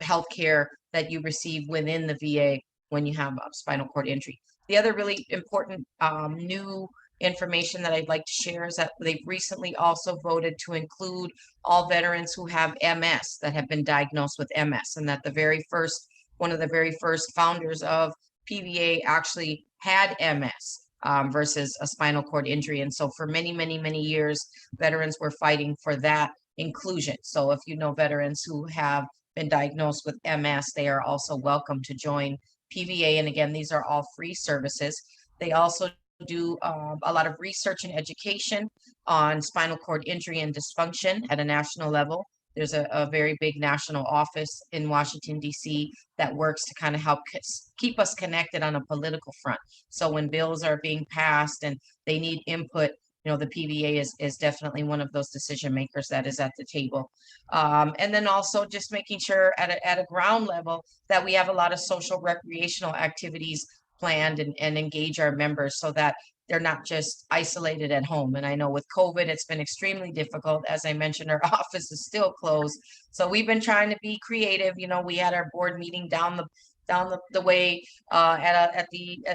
healthcare that you receive within the VA when you have a spinal cord injury. The other really important new information that I'd like to share is that they've recently also voted to include all veterans who have MS, that have been diagnosed with MS, and that one of the very first founders of PVA actually had MS. Versus a spinal cord injury. And so for many, many, many years, veterans were fighting for that inclusion. So if you know veterans who have been diagnosed with MS, they are also welcome to join PVA. And again, these are all free services. They also do a lot of research and education on spinal cord injury and dysfunction at a national level. There's a very big national office in Washington, D.C. that works to kind of help keep us connected on a political front. So when bills are being passed and they need input, the PVA is definitely one of those decision makers that is at the table. And then also just making sure at a ground level that we have a lot of social recreational activities planned and engage our members so that they're not just isolated at home. And I know with COVID, it's been extremely difficult. As I mentioned, our office is still closed. So we've been trying to be creative. We had our board meeting down the way at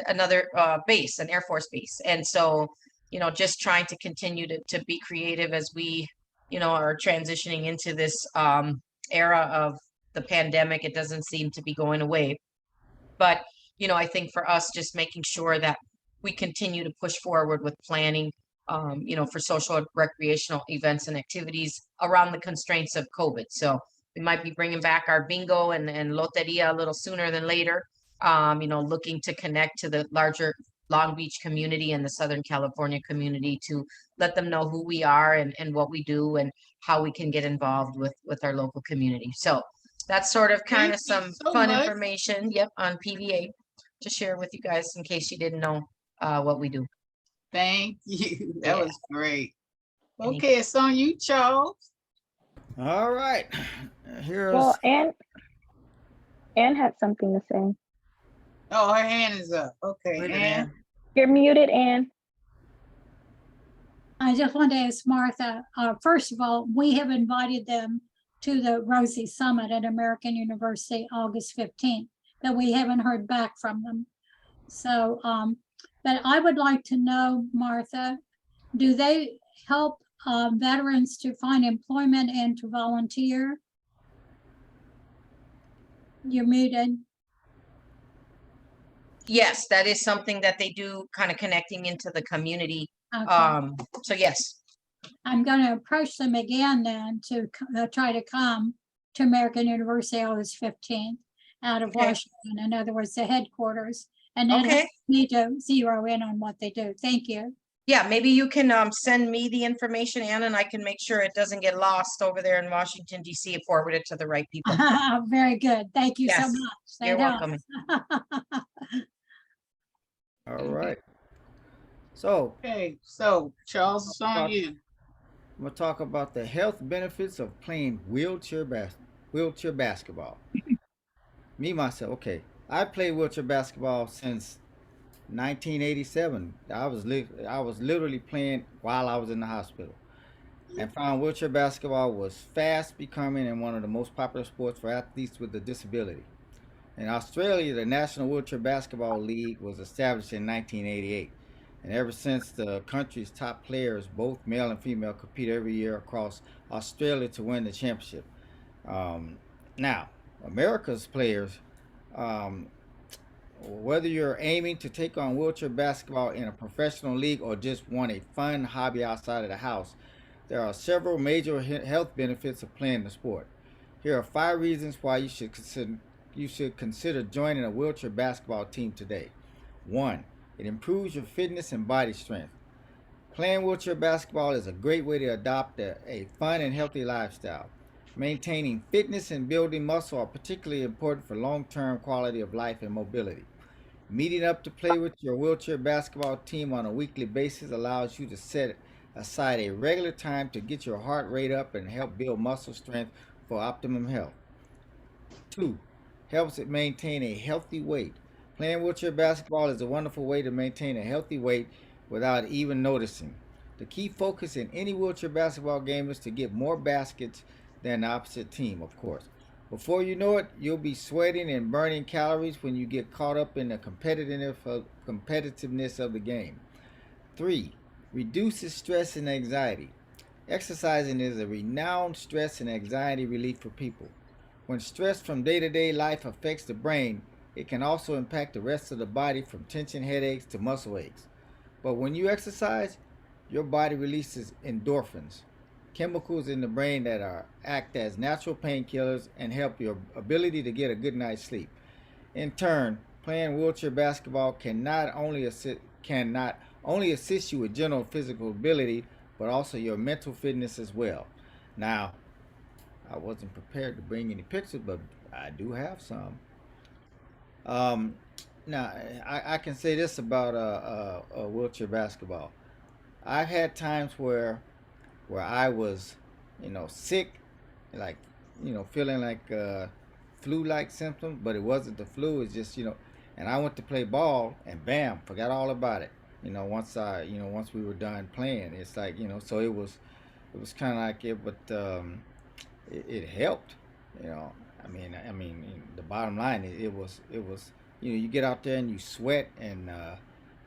another base, an Air Force base. And so, just trying to continue to be creative as we, are transitioning into this era of the pandemic. It doesn't seem to be going away. But, I think for us, just making sure that we continue to push forward with planning, for social recreational events and activities around the constraints of COVID. So we might be bringing back our bingo and loteria a little sooner than later, looking to connect to the larger Long Beach community and the Southern California community to let them know who we are and what we do and how we can get involved with our local community. So that's sort of kind of some fun information, on PVA to share with you guys in case you didn't know what we do. Thank you. That was great. Okay, it's on you, Charles. All right. Here's Well, Anne had something to say. Oh, her hand is up. Okay, Anne. You're muted, Anne. I just want to ask Martha, first of all, we have invited them to the Rosie Summit at American University August 15th, but we haven't heard back from them. So, but I would like to know, Martha, do they help veterans to find employment and to volunteer? You're muted. Yes, that is something that they do, kind of connecting into the community. Okay. So yes. I'm going to approach them again then to try to come to American University August 15th out of Washington. In other words, the headquarters. And then need to zero in on what they do. Thank you. Yeah, maybe you can send me the information, Anna, and I can make sure it doesn't get lost over there in Washington, D.C. and forward it to the right people. Very good. Thank you so much. You're welcome. all right. So Okay, so Charles, it's on you. I'm gonna talk about the health benefits of playing wheelchair basketball. Me myself, okay. I played wheelchair basketball since 1987. I was literally playing while I was in the hospital, and found wheelchair basketball was fast becoming and one of the most popular sports for athletes with a disability. In Australia, the National Wheelchair Basketball League was established in 1988. And ever since, the country's top players, both male and female, compete every year across Australia to win the championship. Um, Now, America's players, um, whether you're aiming to take on wheelchair basketball in a professional league or just want a fun hobby outside of the house, there are several major health benefits of playing the sport. Here are 5 reasons why you should consider joining a wheelchair basketball team today. 1. It improves your fitness and body strength. Playing wheelchair basketball is a great way to adopt a fun and healthy lifestyle. Maintaining fitness and building muscle are particularly important for long-term quality of life and mobility. Meeting up to play with your wheelchair basketball team on a weekly basis allows you to set aside a regular time to get your heart rate up and help build muscle strength for optimum health. 2. Helps it maintain a healthy weight. Playing wheelchair basketball is a wonderful way to maintain a healthy weight without even noticing. The key focus in any wheelchair basketball game is to get more baskets than the opposite team, of course. Before you know it, you'll be sweating and burning calories when you get caught up in the competitiveness of the game. 3. Reduces stress and anxiety. Exercising is a renowned stress and anxiety relief for people. When stress from day to day life affects the brain, it can also impact the rest of the body from tension headaches to muscle aches. But when you exercise, your body releases endorphins, chemicals in the brain that act as natural painkillers and help your ability to get a good night's sleep. In turn, playing wheelchair basketball can not only assist you with general physical ability, but also your mental fitness as well. Now, I wasn't prepared to bring any pictures, but I do have some. Um, Now, I can say this about wheelchair basketball. I've had times where I was, sick, like, feeling like flu-like symptoms, but it wasn't the flu. It's just, and I went to play ball, and bam, forgot all about it. Once we were done playing, it's like, so it was kind of like it, but it helped. You know, I mean, the bottom line, it was, you get out there and you sweat and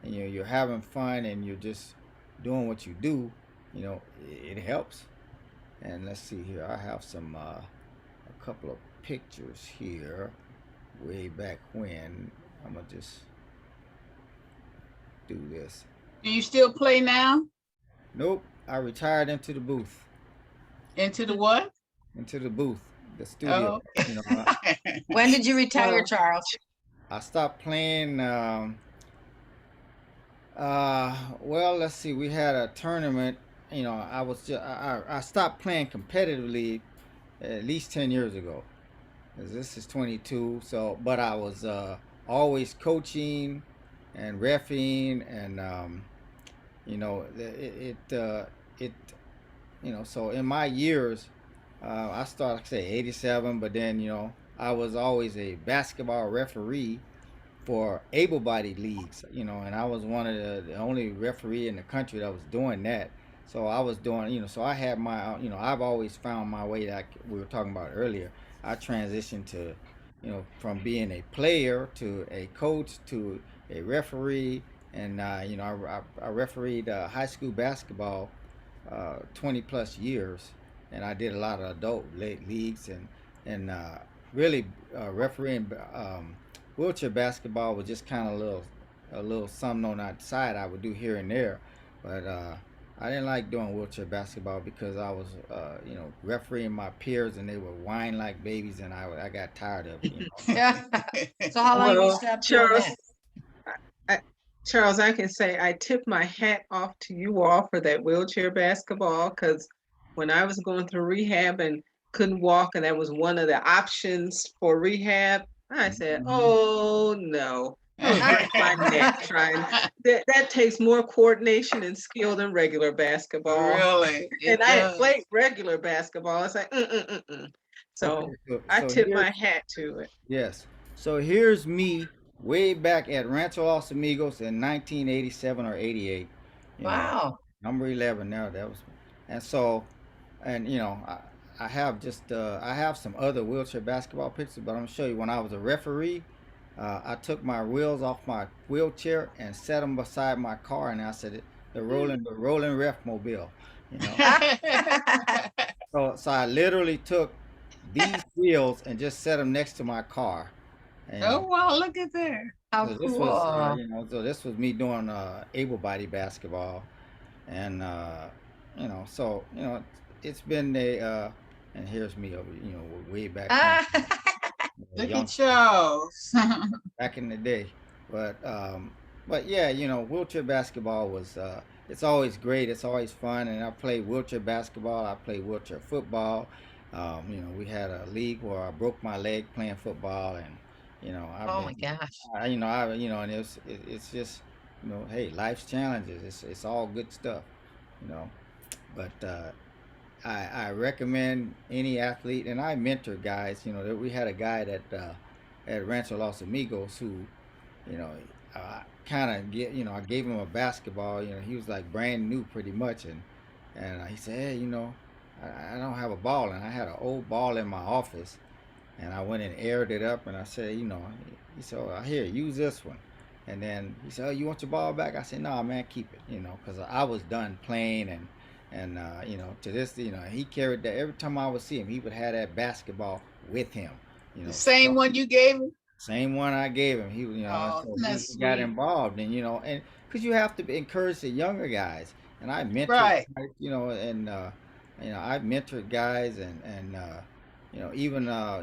you're having fun and you're just doing what you do. It helps. And let's see here. I have a couple of pictures here, way back when. I'm gonna just do this. Do you still play now? Nope, I retired into the booth. Into the what? Into the booth, the studio. Oh, You know, When did you retire, Oh. Charles? I stopped playing. Well, let's see. We had a tournament. I stopped playing competitively at least 10 years ago. 'Cause this is 22. So, but I was always coaching and refing, and it So in my years, I started, like I say, 87, but then I was always a basketball referee for able-bodied leagues, and I was one of the only referee in the country that was doing that. So I was doing, so I had my, I've always found my way, like we were talking about earlier. I transitioned to, from being a player to a coach to a referee, and I refereed high school basketball 20 plus years, and I did a lot of adult leagues, and really refereeing wheelchair basketball was just kind of a little something on that side I would do here and there, but I didn't like doing wheelchair basketball because I was refereeing my peers and they were whining like babies, and I got tired of it. So how long have you Well, stopped doing Charles, that? Charles, I can say I tip my hat off to you all for that wheelchair basketball, because when I was going through rehab and couldn't walk, and that was one of the options for rehab, I said, Mhm. oh no, break my neck trying. That takes more coordination and skill than regular basketball. Really, it And I had does. played regular basketball. It's like, So Okay, so, I so tip my here's hat to it. yes. So here's me way back at Rancho Los Amigos in 1987 or 88. You know, Wow. number 11 now. That was, and so, and I have just I have some other wheelchair basketball pictures, but I'm gonna show you when I was a referee. I took my wheels off my wheelchair and set them beside my car, and I said, the rolling ref mobile. You know, so I literally took these wheels and just set them next to my car. And, Oh, wow, look at there. How so this was, cool. so this was me doing able body basketball, and so it's been and here's me over, way back then, Ah, Look young at Charles. back in the day. But yeah, wheelchair basketball was it's always great. It's always fun, and I played wheelchair basketball. I played wheelchair football. We had a league where I broke my leg playing football, and I've oh my been, gosh. and it's just, hey, life's challenges. It's all good stuff, you know. But I recommend any athlete, and I mentor guys. That we had a guy that at Rancho Los Amigos who, you know, kind of I gave him a basketball. He was like brand new pretty much, and he said, hey, I don't have a ball, and I had an old ball in my office, and I went and aired it up, and I said, he said, oh, here, use this one. And then he said, oh, you want your ball back? I said, no, man, keep it, because I was done playing, and to this, he carried that every time I would see him, he would have that basketball with him, The same one you gave him? same one I gave him. He, Oh, so that's he got sweet. involved, and because you have to encourage the younger guys, and I mentored, Right. guys, and I mentored guys, and even a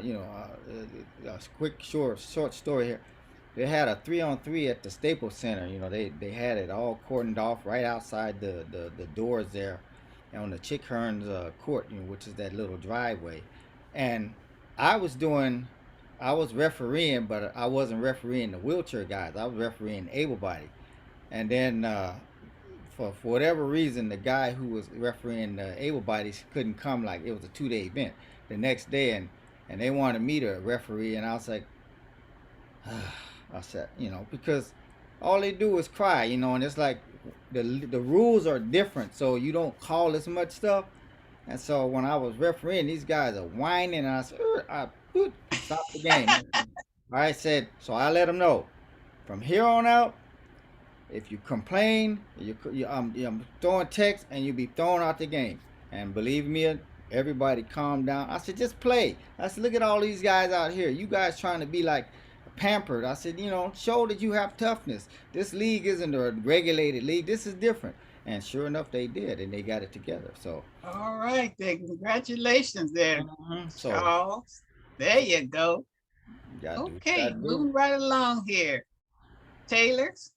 quick short story here. They had a 3-on-3 at the Staples Center. They had it all cordoned off right outside the doors there, on the Chick Hearns court, which is that little driveway, and I was doing. I was refereeing, but I wasn't refereeing the wheelchair guys. I was refereeing able body. And then for whatever reason, the guy who was refereeing the able bodies couldn't come. Like, it was a 2-day event the next day, and they wanted me to referee, and I was like, I said, because all they do is cry, and it's like the rules are different, so you don't call as much stuff. And so when I was refereeing, these guys are whining, and I said, stop the game. I said, so I let them know, from here on out, if you complain, I'm throwing text, and you'll be thrown out the game. And believe me, everybody calmed down. I said, just play. I said, look at all these guys out here. You guys trying to be like pampered. I said, show that you have toughness. This league isn't a regulated league. This is different. And sure enough, they did, and they got it together. So, All right, then. Congratulations there, so Charles. There you go. you gotta do what you Okay, gotta do. moving right along here. Taylor's.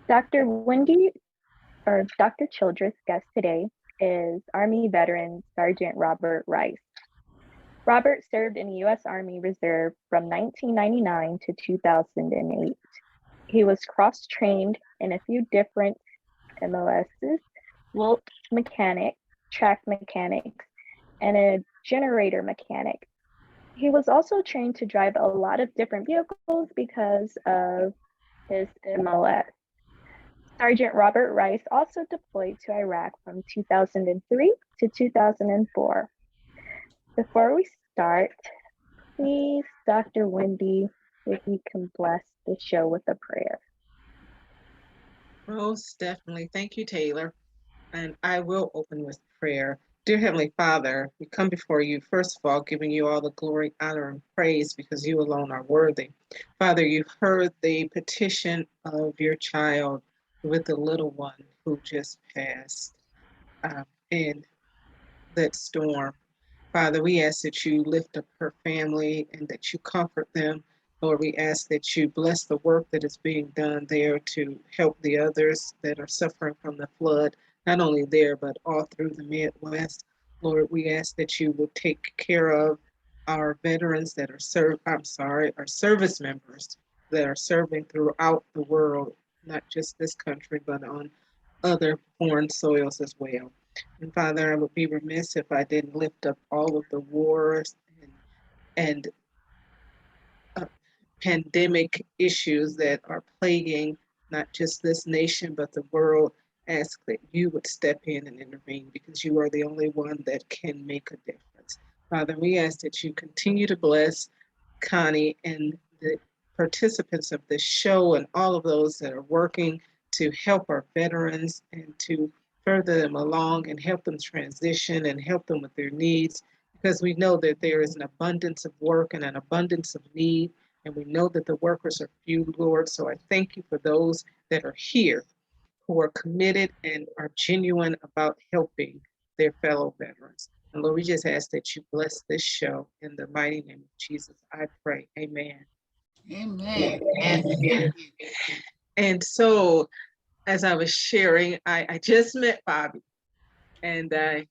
Dr. Wendy or Dr. Childress' guest today is Army veteran Sergeant Robert Rice. Robert served in the U.S. Army Reserve from 1999 to 2008. He was cross-trained in a few different MOSs, Wilt mechanic, track mechanics, and a generator mechanic. He was also trained to drive a lot of different vehicles because of his MOS. Sergeant Robert Rice also deployed to Iraq from 2003 to 2004. Before we start, please, Dr. Wendy, if you can bless the show with a prayer. Most definitely. Thank you, Taylor. And I will open with prayer. Dear Heavenly Father, we come before you, first of all, giving you all the glory, honor, and praise because you alone are worthy. Father, you heard the petition of your child with the little one who just passed in that storm. Father, we ask that you lift up her family and that you comfort them. Lord, we ask that you bless the work that is being done there to help the others that are suffering from the flood, not only there, but all through the Midwest. Lord, we ask that you will take care of our veterans that are our service members that are serving throughout the world, not just this country, but on other foreign soils as well. And Father, I would be remiss if I didn't lift up all of the wars and pandemic issues that are plaguing not just this nation, but the world. Ask that you would step in and intervene because you are the only one that can make a difference. Father, we ask that you continue to bless Connie and the participants of this show and all of those that are working to help our veterans and to further them along and help them transition and help them with their needs, because we know that there is an abundance of work and an abundance of need, and we know that the workers are few, Lord. So I thank you for those that are here who are committed and are genuine about helping their fellow veterans. And Lord, we just ask that you bless this show in the mighty name of Jesus. I pray. Amen. Amen. And so, as I was sharing, I just met Bobby, and I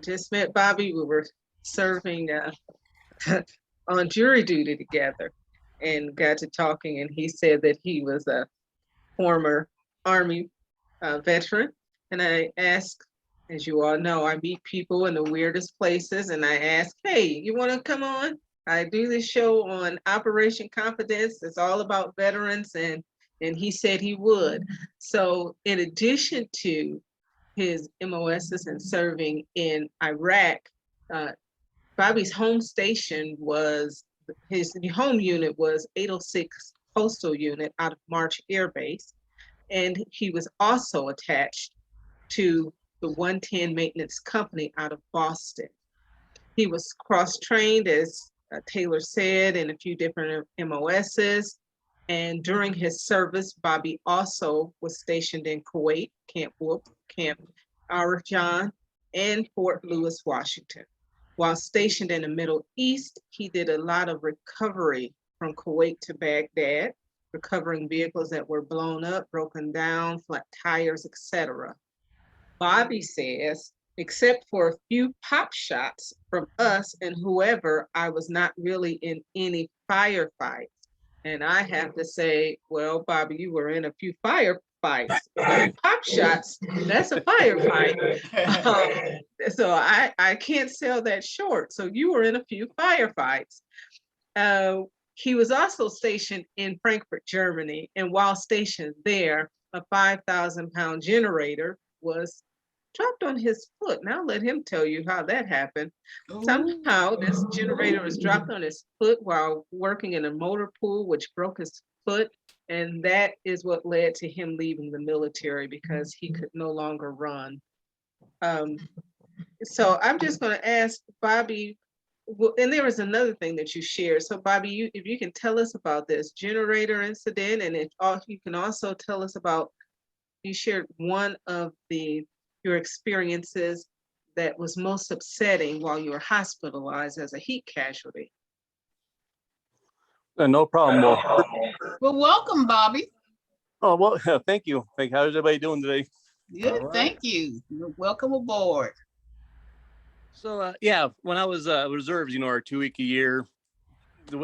just met Bobby. We were serving on jury duty together, and got to talking. And he said that he was a former Army veteran, and I asked, as you all know, I meet people in the weirdest places, and I ask, hey, you want to come on? I do this show on Operation Confidence. It's all about veterans, and he said he would. So in addition to his MOSs and serving in Iraq, Bobby's home station was, his home unit was 806 Postal Unit out of March Air Base. And he was also attached to the 110 Maintenance Company out of Boston. He was cross-trained, as Taylor said, in a few different MOSs. And during his service, Bobby also was stationed in Kuwait, Camp Whoop, Camp Arjan, and Fort Lewis, Washington. While stationed in the Middle East, he did a lot of recovery from Kuwait to Baghdad, recovering vehicles that were blown up, broken down, flat tires, etc. Bobby says, except for a few pop shots from us and whoever, I was not really in any firefights. And I have to say, well, Bobby, you were in a few firefights. Pop shots, that's a firefight. So I can't sell that short. So you were in a few firefights. He was also stationed in Frankfurt, Germany. And while stationed there, a 5,000-pound generator was dropped on his foot. Now let him tell you how that happened. Somehow this generator was dropped on his foot while working in a motor pool, which broke his foot. And that is what led to him leaving the military because he could no longer run. So I'm just going to ask Bobby, and there was another thing that you shared. So Bobby, if you can tell us about this generator incident, and you can also tell us about, you shared one of your experiences that was most upsetting while you were hospitalized as a heat casualty. No problem. Well, welcome, Bobby. Oh, well, thank you. How's everybody doing today? Good, thank you. Welcome aboard. So, yeah, when I was reserves, are 2 week a year.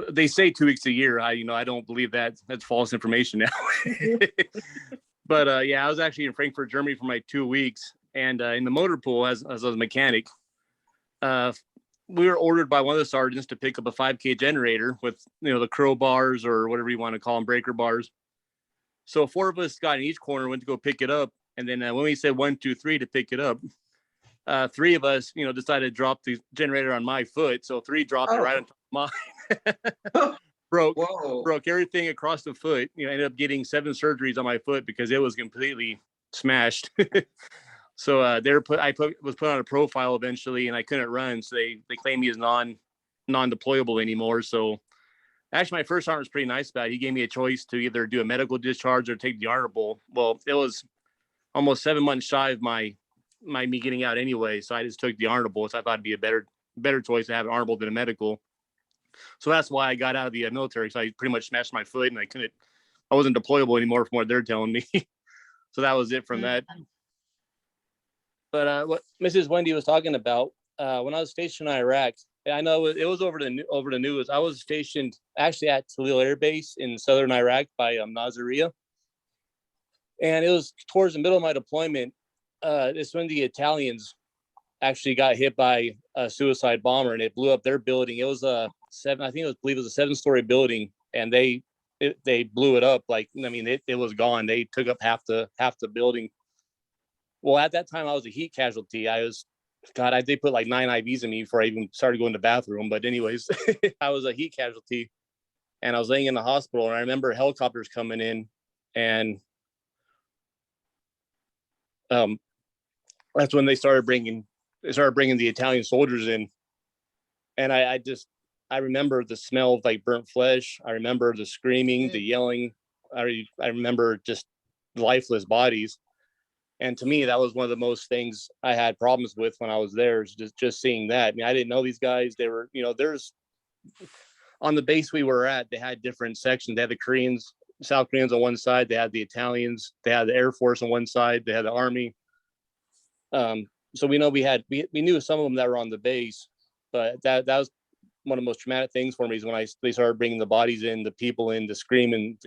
They say 2 weeks a year. I don't believe that. That's false information now. But yeah, I was actually in Frankfurt, Germany for my 2 weeks. And in the motor pool, as a mechanic, we were ordered by one of the sergeants to pick up a 5K generator with, the crowbars or whatever you want to call them, breaker bars. So 4 of us got in each corner, went to go pick it up. And then when we said 1, 2, 3 to pick it up, 3 of us, decided to drop the generator on my foot. So 3 dropped it right on top of mine. broke everything across the foot. Ended up getting 7 surgeries on my foot because it was completely smashed. So I was put on a profile eventually, and I couldn't run. So they claimed me as non-deployable anymore. So actually, my first sergeant was pretty nice about it. He gave me a choice to either do a medical discharge or take the honorable. Well, it was almost 7 months shy of me getting out anyway. So I just took the honorable. So I thought it'd be a better choice to have an honorable than a medical. So that's why I got out of the military. So I pretty much smashed my foot, and I wasn't deployable anymore from what they're telling me. So that was it from that. But what Mrs. Wendy was talking about, when I was stationed in Iraq, I know it was over the news. I was stationed actually at Toledo Air Base in southern Iraq by Nasiriyah, and it was towards the middle of my deployment. It's when the Italians actually got hit by a suicide bomber, and it blew up their building. It was a I believe it was a 7-story building, and they blew it up. Like, I mean, it was gone. They took up half the building. Well, at that time, I was a heat casualty. They put like 9 IVs in me before I even started going to the bathroom. But anyways, I was a heat casualty, and I was laying in the hospital, and I remember helicopters coming in, and that's when they started bringing the Italian soldiers in. And I remember the smell of like burnt flesh. I remember the screaming, the yelling. I remember just lifeless bodies. And to me, that was one of the most things I had problems with when I was there, is just seeing that. I mean, I didn't know these guys. They were, there's on the base we were at, they had different sections. They had the Koreans, South Koreans on one side. They had the Italians. They had the Air Force on one side. They had the Army. So we know we knew some of them that were on the base, but that was one of the most traumatic things for me, is when they started bringing the bodies in, the people in, the screaming.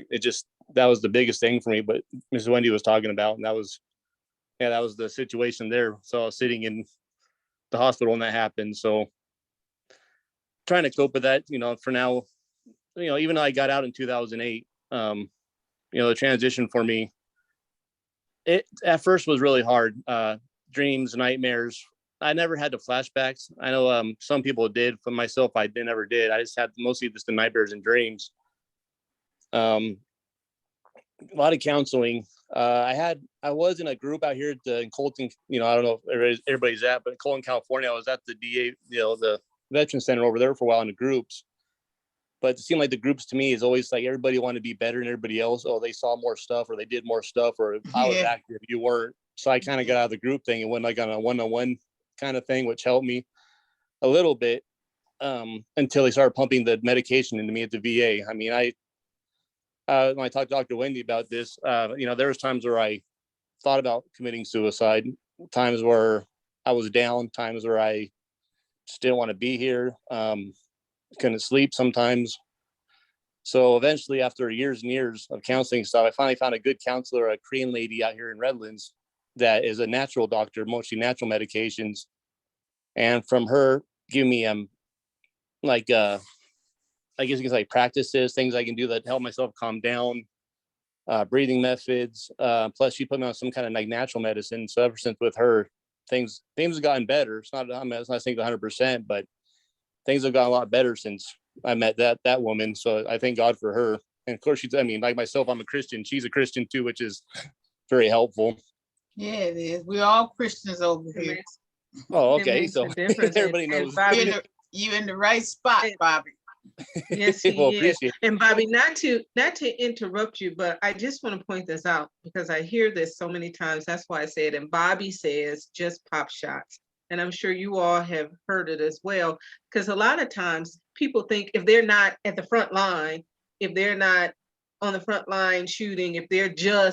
That was the biggest thing for me. But Mrs. Wendy was talking about, and that was the situation there. So I was sitting in the hospital when that happened. So trying to cope with that, for now, even though I got out in 2008, the transition for me, it at first was really hard. Dreams, nightmares. I never had the flashbacks. I know some people did. For myself, I never did. I just had mostly just the nightmares and dreams. A lot of counseling. I was in a group out here in Colton. I don't know if everybody's at, but in Colton, California, I was at the DA, the Veteran Center over there for a while in the groups. But it seemed like the groups to me is always like everybody wanted to be better than everybody else. Oh, they saw more stuff, or they did more stuff, or I was active, you weren't. So I kind of got out of the group thing and went like on a one-on-one kind of thing, which helped me a little bit until they started pumping the medication into me at the VA. I mean, when I talked to Dr. Wendy about this, there was times where I thought about committing suicide, times where I was down, times where I just didn't want to be here. Couldn't sleep sometimes. So eventually, after years and years of counseling stuff, I finally found a good counselor, a Korean lady out here in Redlands that is a natural doctor, mostly natural medications. And from her, give me I guess you can say practices, things I can do that help myself calm down, breathing methods. Plus, she put me on some kind of like natural medicine. So ever since with her, things have gotten better. It's not saying 100%, but things have gotten a lot better since I met that woman. So I thank God for her. And of course, like myself, I'm a Christian. She's a Christian too, which is very helpful. Yeah, it is. We're all Christians over here. Oh, okay. So everybody knows. You in the right spot, Bobby. Yes, he well, is. And Bobby, not to interrupt you, but I just want to point this out because I hear this so many times. That's why I say it. And Bobby says just pop shots. And I'm sure you all have heard it as well, because a lot of times people think if they're not at the front line, if they're not on the front line shooting, if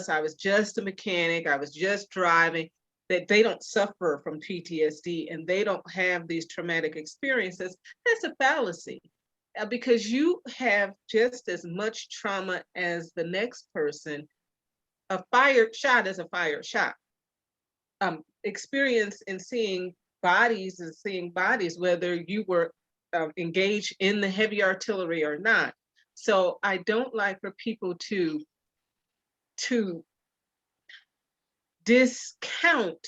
I was just a mechanic, I was just driving, that they don't suffer from PTSD and they don't have these traumatic experiences. That's a fallacy, because you have just as much trauma as the next person. A fired shot is a fired shot. Experience in seeing bodies, whether you were engaged in the heavy artillery or not. So I don't like for people to discount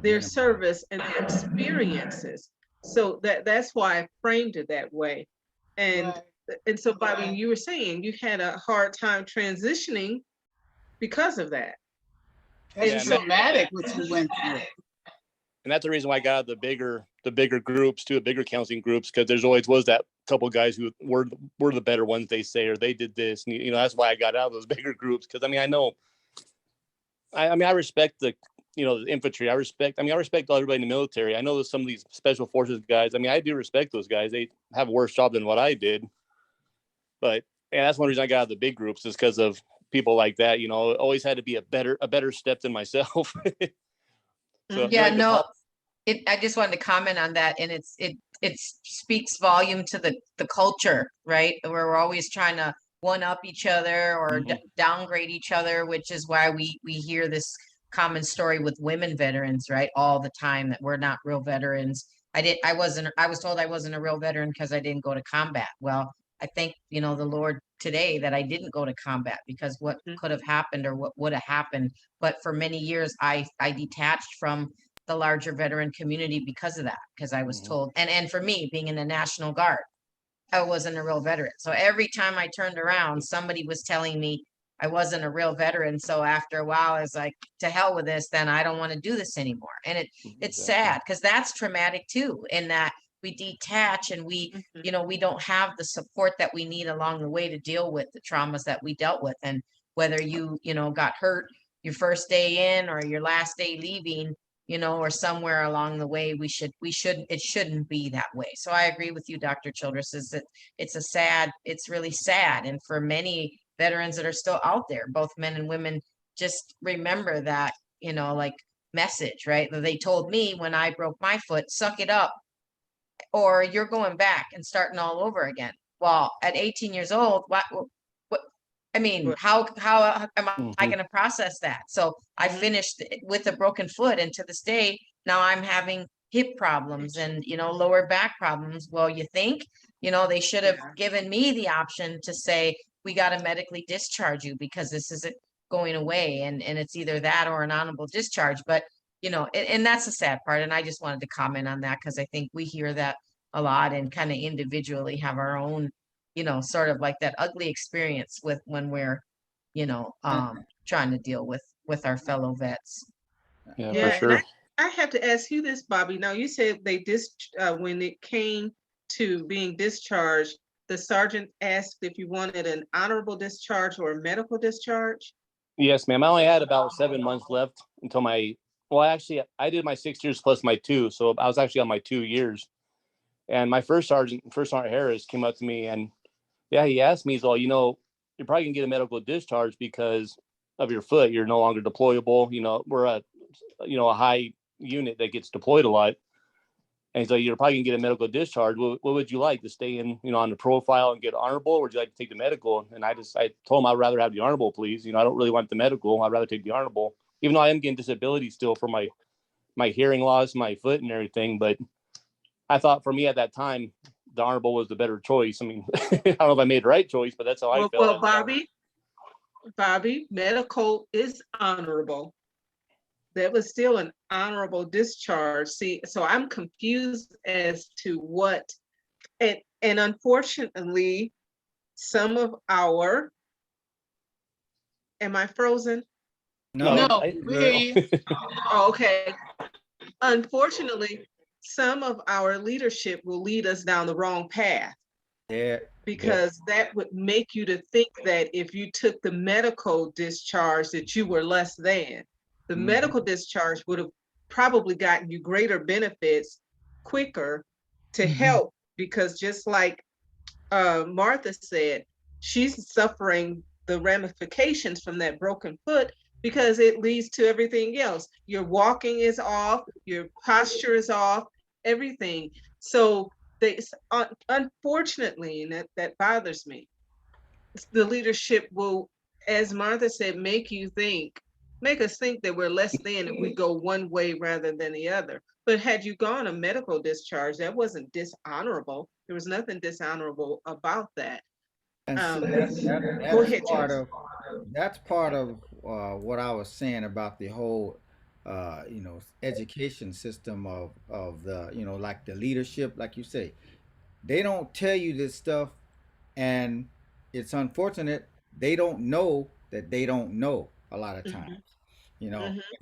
their service and their experiences. So that's why I framed it that way. And so Bobby, you were saying you had a hard time transitioning because of that. It's traumatic what you went through. And that's the reason why I got out of the bigger groups too, the bigger counseling groups, because there's always was that couple guys who were the better ones, they say, or they did this. And, that's why I got out of those bigger groups. Because I respect the infantry. I respect everybody in the military. I know that some of these special forces guys, I do respect those guys. They have a worse job than what I did. But that's one reason I got out of the big groups, is because of people like that. Always had to be a better step than myself. So yeah, no, I just wanted to comment on that, and it it speaks volume to the culture, right? Where we're always trying to one up each other or downgrade each other, which is why we hear this common story with women veterans, right? All the time, that we're not real veterans. I was told I wasn't a real veteran because I didn't go to combat. Well, I thank, the Lord today that I didn't go to combat, because what could have happened or what would have happened. But for many years, I detached from the larger veteran community because of that, because I was told, and for me, being in the National Guard, I wasn't a real veteran. So every time I turned around, somebody was telling me I wasn't a real veteran. So after a while, I was like, to hell with this, then I don't want to do this anymore. And it's sad, because that's traumatic too, in that we detach and we don't have the support that we need along the way to deal with the traumas that we dealt with. And whether you got hurt your first day in or your last day leaving, or somewhere along the way, it shouldn't be that way. So I agree with you, Dr. Childress, is that it's really sad. And for many veterans that are still out there, both men and women, just remember that, like message, right? That they told me when I broke my foot, suck it up, or you're going back and starting all over again. Well, at 18 years old, what I mean, how am I going to process that? So I finished with a broken foot, and to this day, now I'm having hip problems and, lower back problems. Well, you think, they should have given me the option to say, we got to medically discharge you because this isn't going away. And it's either that or an honorable discharge. But, and that's the sad part. And I just wanted to comment on that, because I think we hear that a lot and kind of individually have our own, sort of like that ugly experience with when we're, trying to deal with our fellow vets. Yeah, Yeah, for sure. and I have to ask you this, Bobby. Now, you said when it came to being discharged, the sergeant asked if you wanted an honorable discharge or a medical discharge. Yes, ma'am. I only had about 7 months left until actually, I did my 6 years plus my 2. So I was actually on my 2 years. And my first sergeant Harris, came up to me and he asked me, he's all, you're probably gonna get a medical discharge because of your foot. You're no longer deployable. We're a high unit that gets deployed a lot. And so you're probably gonna get a medical discharge. What would you like, to stay in, on the profile and get honorable, or would you like to take the medical? And I told him I'd rather have the honorable, please. I don't really want the medical. I'd rather take the honorable, even though I am getting disability still for my hearing loss, my foot and everything. But I thought for me at that time, the honorable was the better choice. I mean, I don't know if I made the right choice, but that's how I felt. Well, Bobby, medical is honorable. That was still an honorable discharge. See, so I'm confused as to what, and unfortunately, some of our, am I frozen? No, we hear you. Okay. Unfortunately, some of our leadership will lead us down the wrong path. Yeah. Because that would make you to think that if you took the medical discharge that you were less than. The medical discharge would have probably gotten you greater benefits quicker to help, because just like Martha said, she's suffering the ramifications from that broken foot because it leads to everything else. Your walking is off, your posture is off, everything. So they, unfortunately, and that bothers me, the leadership will, as Martha said, make us think that we're less than if we go one way rather than the other. But had you gone a medical discharge, that wasn't dishonorable. There was nothing dishonorable about that. And see, Go ahead, that's part of what I was saying about the whole education system of the, like the leadership, like you say, they don't tell you this stuff, and it's unfortunate they don't know that they don't know a lot of times.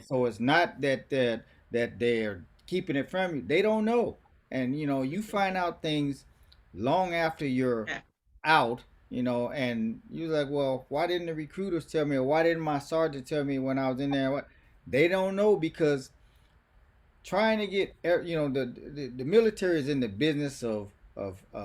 So it's not that they're keeping it from you, they don't know. And you find out things long after you're out, and you're like, well, why didn't the recruiters tell me, or why didn't my sergeant tell me when I was in there? What? They don't know, because trying to get, the military is in the business of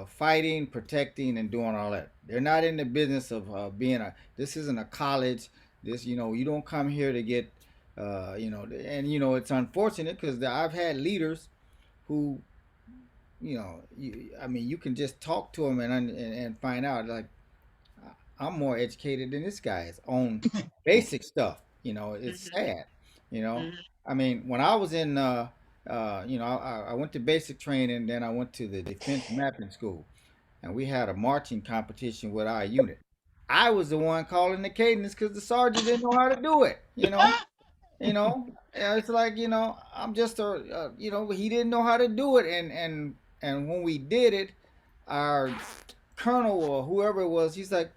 fighting, protecting, and doing all that. They're not in the business of being this isn't a college. This, you don't come here to get, and it's unfortunate because I've had leaders who I mean, you can just talk to them and find out like I'm more educated than this guy is on basic stuff. It's sad. You know, Mhm. I mean, when I was in, I went to basic training, then I went to the defense mapping school, and we had a marching competition with our unit. I was the one calling the cadence because the sergeant didn't know how to do it. Yeah, it's like I'm just he didn't know how to do it, and when we did it, our colonel or whoever it was, he's like,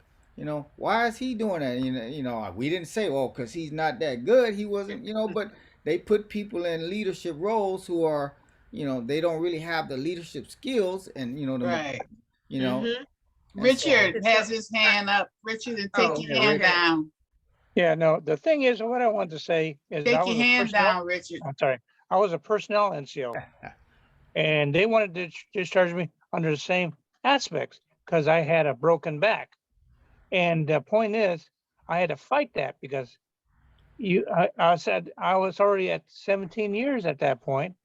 why is he doing that? We didn't say, well, because he's not that good. He wasn't, but they put people in leadership roles who are, they don't really have the leadership skills and Right. you know, Mhm. and so Richard has his hand up. Richard, take Oh, your yeah, hand Rick. okay. down. Yeah, no, the thing is, what I wanted to say is I Take your was a hand personnel, down, Richard. I'm sorry, I was a personnel NCO, and they wanted to discharge me under the same aspects because I had a broken back. And the point is, I had to fight that because I said I was already at 17 years at that point.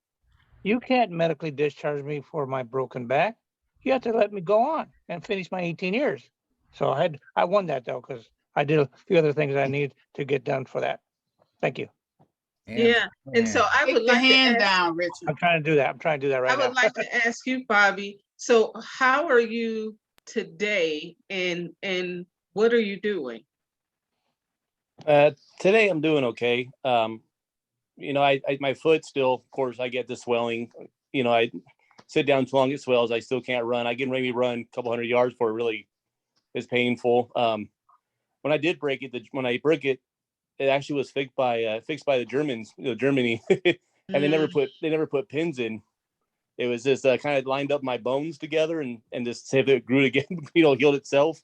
You can't medically discharge me for my broken back. You have to let me go on and finish my 18 years. So I won that though, because I did a few other things I need to get done for that. Thank you. And Yeah. And so man, I Take would your like to hand ask, down, Richard. I'm trying to do that. I'm trying to do that I right would now. like to ask you, Bobby, so how are you today and what are you doing? Today I'm doing okay. I my foot still, of course, I get the swelling. I sit down too long, it swells. I still can't run. I can maybe run a couple hundred yards before it really is painful. When I did break it, when I broke it, it actually was fixed by the Germans, Germany, and Mm, they never put pins in. It was just kind of lined up my bones together and just say that it grew again, healed itself.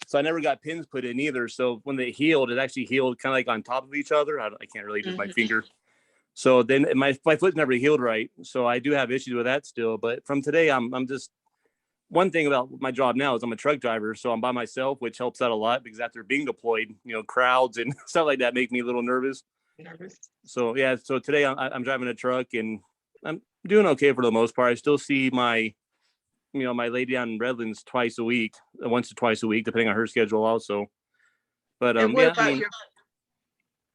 So I never got pins put in either. So when they healed, it actually healed kind of like on top of each other. I can't really use my mhm. finger. So then my foot never healed right. So I do have issues with that still. But from today, I'm just one thing about my job now is I'm a truck driver, so I'm by myself, which helps out a lot because after being deployed, crowds and stuff like that make me a little nervous. Nervous. So yeah, so today I'm driving a truck and I'm doing okay for the most part. I still see my lady down in Redlands twice a week, once or twice a week, depending on her schedule also. But And yeah, I mean,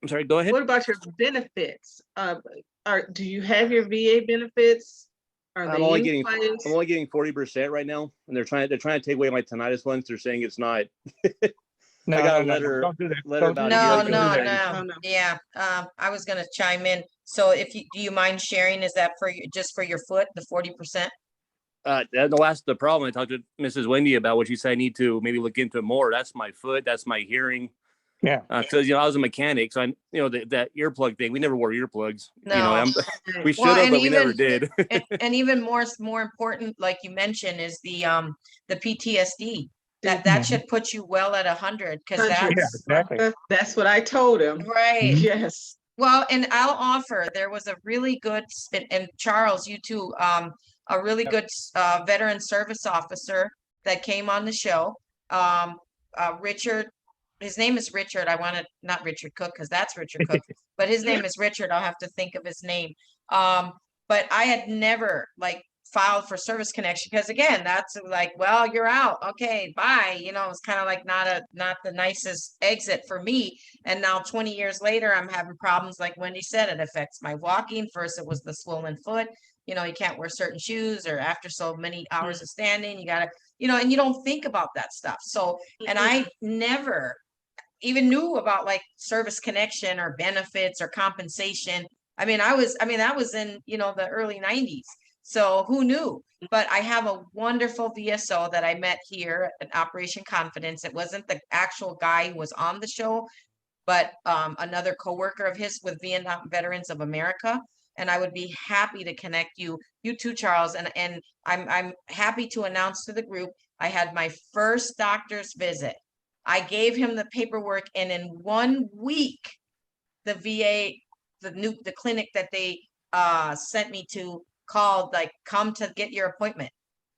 I'm sorry, go ahead. what about your benefits? Do you have your VA benefits? Are I'm they only in getting I'm place? only getting 40% right now, and they're trying to take away my tinnitus ones. They're saying it's not. I No, got no, a no, no. Don't do that. letter Don't about a year No, ago do no, that. saying no. Oh no. Yeah, I was gonna chime in. So if you, do you mind sharing, is that for you, just for your foot, the 40%? the problem I talked to Mrs. Wendy about, what she said I need to maybe look into it more. That's my foot, that's my hearing. Yeah. Because I was a mechanic, so that earplug thing. We never wore earplugs. No. We Well, should have, and but we never even did. and even more important, like you mentioned, is the PTSD. The That Mhm. should put you well at 100, because 100. Yeah, that's exactly. That's what I told him. right. Mhm. Yes. Well, and I'll offer, there was a really good, and Charles, you too, a really good veteran service officer that came on the show. Richard, his name is Richard. I want to, not Richard Cook, because that's Richard Cook, but his name is Richard. I'll have to think of his name. But I had never filed for service connection, because again, that's like, well, you're out. Okay, bye. It's kind of like not the nicest exit for me. And now 20 years later, I'm having problems. Like Wendy said, it affects my walking. First, it was the swollen foot. You can't wear certain shoes, or after so many hours of standing, you gotta, and you don't think about that stuff. So, and I never even knew about service connection or benefits or compensation. That was in, the early 90s. So who knew? But I have a wonderful VSO that I met here at Operation Confidence. It wasn't the actual guy who was on the show, but another coworker of his with Vietnam Veterans of America. And I would be happy to connect you too, Charles. And I'm happy to announce to the group, I had my first doctor's visit. I gave him the paperwork, and in 1 week, the VA, the clinic that they sent me to called, come to get your appointment.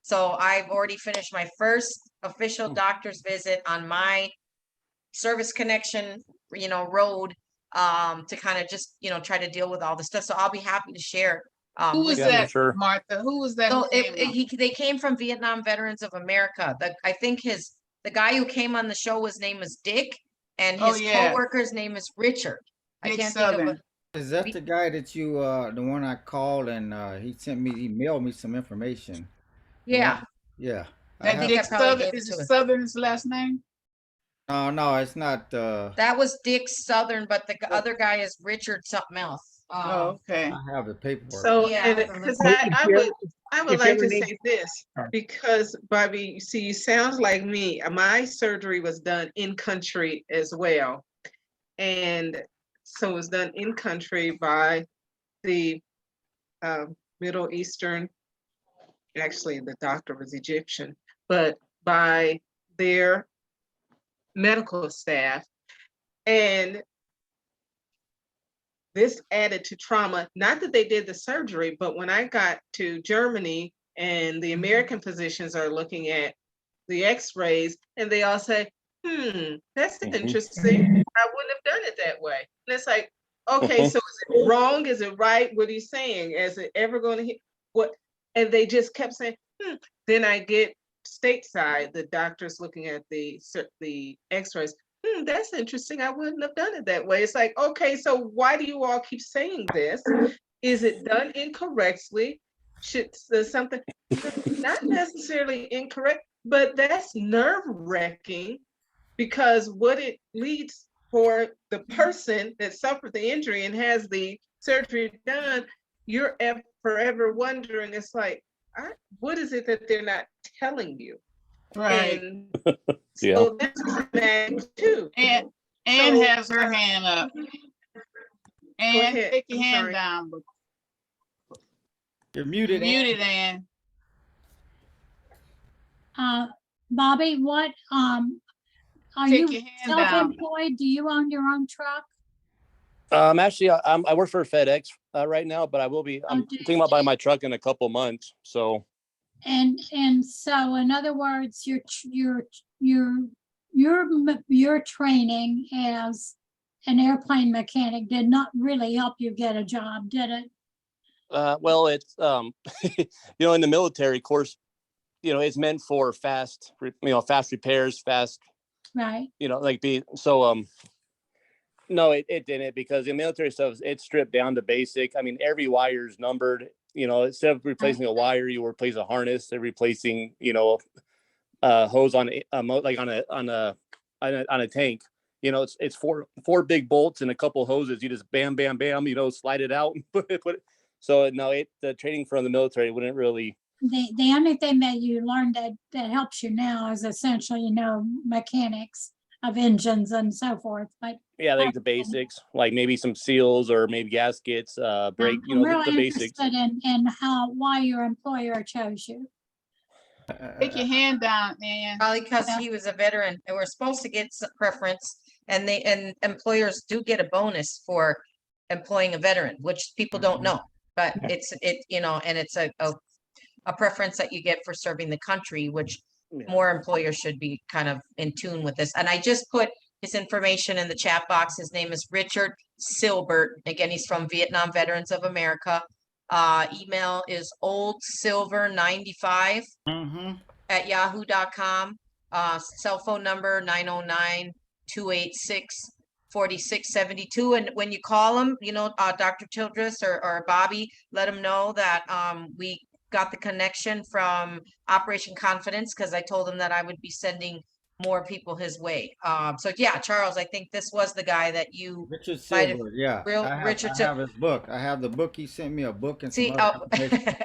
So I've already finished my first official doctor's visit on my service connection, road, to kind of just, try to deal with all this stuff. So I'll be happy to share Who was Yeah, for that, sure. Martha? Who was that? So who came on? they came from Vietnam Veterans of America. I think the guy who came on the show, his name is Dick, and Oh, his yeah. coworker's name is Richard. I Dick can't think of Southern. it. Is that the guy that you, the one I called and he mailed me some information? The Yeah, one, yeah. I That think I Dick probably Southern, gave it is to it him. Southern's last name? No, it's not. That was Dick Southern, but the other guy is Richard something else. Oh, okay. I have the paperwork. So, Yeah, and I have to because look. I would if you like ever to need- say this, Sorry. because Bobby, you see, you sounds like me. My surgery was done in country as well. And so it was done in country by the Middle Eastern, actually the doctor was Egyptian, but by their medical staff. And this added to trauma, not that they did the surgery, but when I got to Germany and the American physicians are looking at the x-rays and they all say, that's interesting. I wouldn't have done it that way. And it's like, okay, so is it wrong? Is it right? What are you saying? Is it ever going to hit? What? And they just kept saying, Then I get stateside, the doctors looking at the x-rays. That's interesting. I wouldn't have done it that way. It's like, okay, so why do you all keep saying this? Is it done incorrectly? Should something not necessarily incorrect, but that's nerve-wracking, because what it leads for the person that suffered the injury and has the surgery done, you're forever wondering, it's like, what is it that they're not telling you? Right. And Yeah. so that's traumatic too. And So- has her hand up. And ahead. take your I'm hand sorry. down, but You're muted. Ann. muted, Ann. Bobby, what, are Take you your hand down. self-employed? Do you own your own truck? Actually, I work for FedEx right now, but I'm thinking about buying my truck in a couple months. So And so in other words, your training as an airplane mechanic did not really help you get a job, did it? well, it's in the military course, it's meant for fast repairs, fast, Right. No, it didn't, because the military stuff, it's stripped down to basic. I mean, every wire is numbered. Instead of replacing a wire, you replace a harness. They're replacing, hose on a tank. It's four big bolts and a couple hoses. You just bam, bam, bam. Slide it out and put it. So no, the training from the military wouldn't really. The only thing that you learned that helps you now is essentially, mechanics of engines and so forth, but Yeah, like the basics, like maybe some seals or maybe gaskets, brake, I'm really the basics. interested in why your employer chose you. Take your hand down, Ann. Probably because he was a veteran, and we're supposed to get some preference, and employers do get a bonus for employing a veteran, which people don't know. But it's a preference that you get for serving the country, which more employers should be kind of in tune with this. And I just put his information in the chat box. His name is Richard Silbert. Again, he's from Vietnam Veterans of America. Email is oldsilver95 at yahoo.com. Cell phone number 909-286-4672. And when you call him, Dr. Childress or Bobby, let him know that we got the connection from Operation Confidence, because I told him that I would be sending more people his way. So yeah, Charles, I think this was the guy that you Richard might have- Silver, yeah. I have his book. I have the book. He sent me a book and some other information.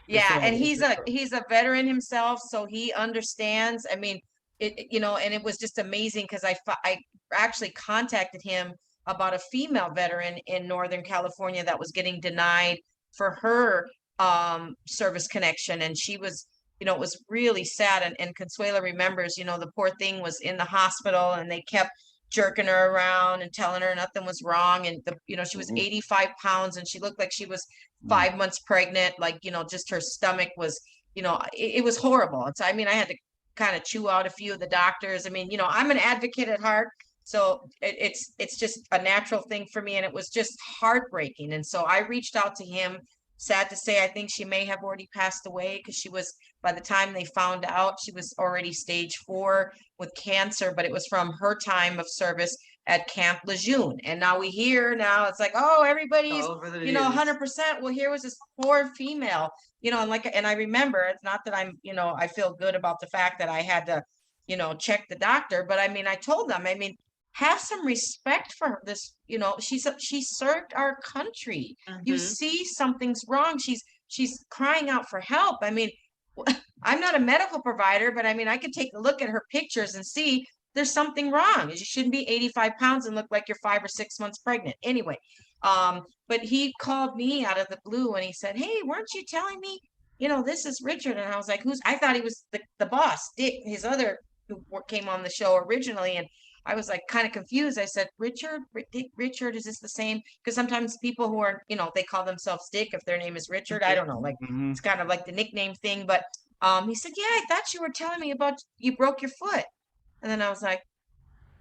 yeah, and It's he's a veteran himself, so he understands. I mean, and it was just amazing, because I actually contacted him about a female veteran in Northern California that was getting denied for her service connection, and she was, it was really sad. And Consuela remembers, the poor thing was in the hospital, and they kept jerking her around and telling her nothing was wrong, and she was 85 pounds, and she looked like she was 5 months pregnant, like just her stomach was, it was horrible. And so I mean, I had to kind of chew out a few of the doctors. I mean, I'm an advocate at heart, so it's just a natural thing for me, and it was just heartbreaking. And so I reached out to him sad to say, I think she may have already passed away because she was, by the time they found out, she was already stage 4 with cancer, but it was from her time of service at Camp Lejeune. And now we hear now it's like, oh, everybody's, All over the you know, news. 100%. Well, here was this poor female, you know, and like, and I remember, it's not that I'm, you know, I feel good about the fact that I had to, you know, check the doctor, but I mean, I told them, I mean, have some respect for her. This, you know, she served our country. You Mhm. see something's wrong. She's crying out for help. I mean, I'm not a medical provider, but I mean, I could take a look at her pictures and see there's something wrong. You shouldn't be 85 pounds and look like you're 5 or 6 months pregnant. Anyway, but he called me out of the blue and he said, hey, weren't you telling me, you know, this is Richard? And I was like, who's, I thought he was the boss, Dick, his other, who came on the show originally. And I was like kind of confused. I said, Richard, Richard, is this the same? Because sometimes people who are, you know, they call themselves Dick if their name is Richard. I don't know, like Mhm. it's kind of like the nickname thing. But he said, yeah, I thought you were telling me about you broke your foot. And then I was like,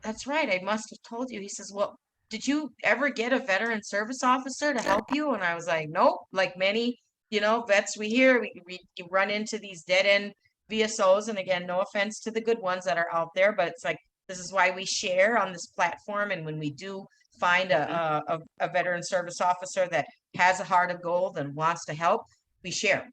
that's right, I must have told you. He says, well, did you ever get a veteran service officer to help you? And I was like, nope. Like many, you know, vets we hear, we run into these dead end VSOs. And again, no offense to the good ones that are out there, but it's like, this is why we share on this platform. And when we do find a veteran service officer that has a heart of gold and wants to help, we share.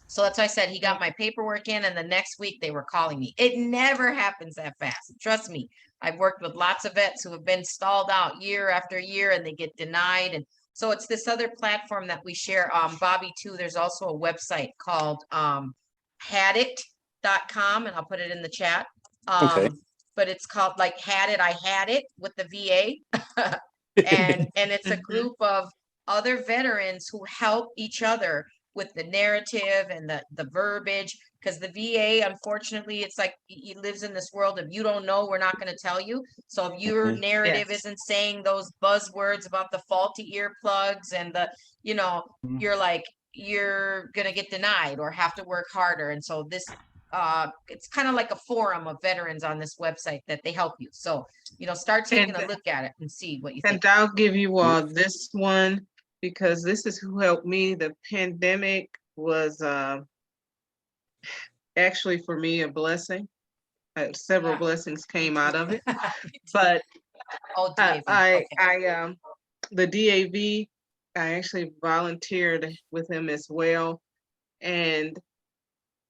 So that's why I said he got my paperwork in, and the next week they were calling me. It never happens that fast. Trust me. I've worked with lots of vets who have been stalled out year after year and they get denied. And so it's this other platform that we share. Bobby too, there's also a website called hadit.com, and I'll put it in the chat. Okay. But it's called like Had It, I Had It with the VA. and it's a group of other veterans who help each other with the narrative and the verbiage, because the VA, unfortunately, it's like he lives in this world of you don't know, we're not going to tell you. So if your Mhm. narrative Yes. isn't saying those buzzwords about the faulty earplugs and the, you know, Mhm. you're like, you're going to get denied or have to work harder. And so this, it's kind of like a forum of veterans on this website that they help you. So, you know, start taking And a look at it and see what you think. and I'll give you all this one because this is who helped me. The pandemic was actually for me a blessing. Several Yeah. blessings came out of it, but Oh, DAV. Okay. the DAV, I actually volunteered with him as well, and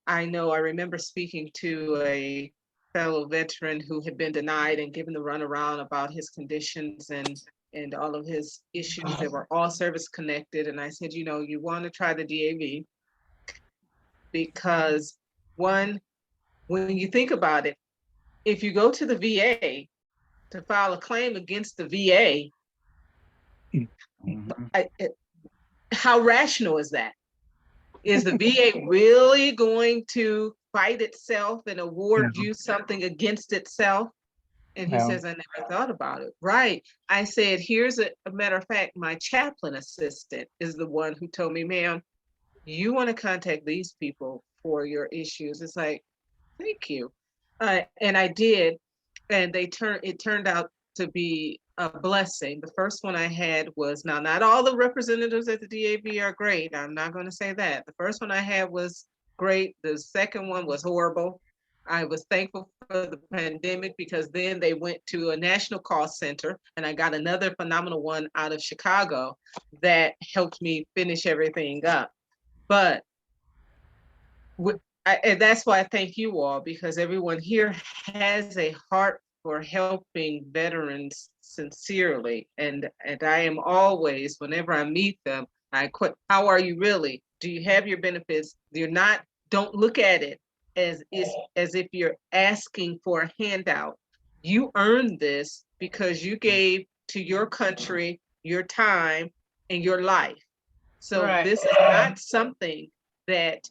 I remember speaking to a fellow veteran who had been denied and given the runaround about his conditions and all of his issues that were all service connected. And I said, you know, you want to try the DAV because one, when you think about it, if you go to the VA to file a claim against the VA, Mhm. how rational is that? Is the VA really going to fight itself and award you something against itself? And he Yeah. says, I never thought about it. Right. I said, here's a matter of fact, my chaplain assistant is the one who told me, ma'am, you want to contact these people for your issues. It's like, thank you. And I did. And it turned out to be a blessing. The first one I had was, now not all the representatives at the DAV are great. I'm not going to say that. The first one I had was great. The second one was horrible. I was thankful for the pandemic because then they went to a national call center and I got another phenomenal one out of Chicago that helped me finish everything up. But and that's why I thank you all, because everyone here has a heart for helping veterans sincerely. And I am always, whenever I meet them, how are you really? Do you have your benefits? Don't look at it as if you're asking for a handout. You earned this because you gave to your country your time and your life. So Right. this is not something that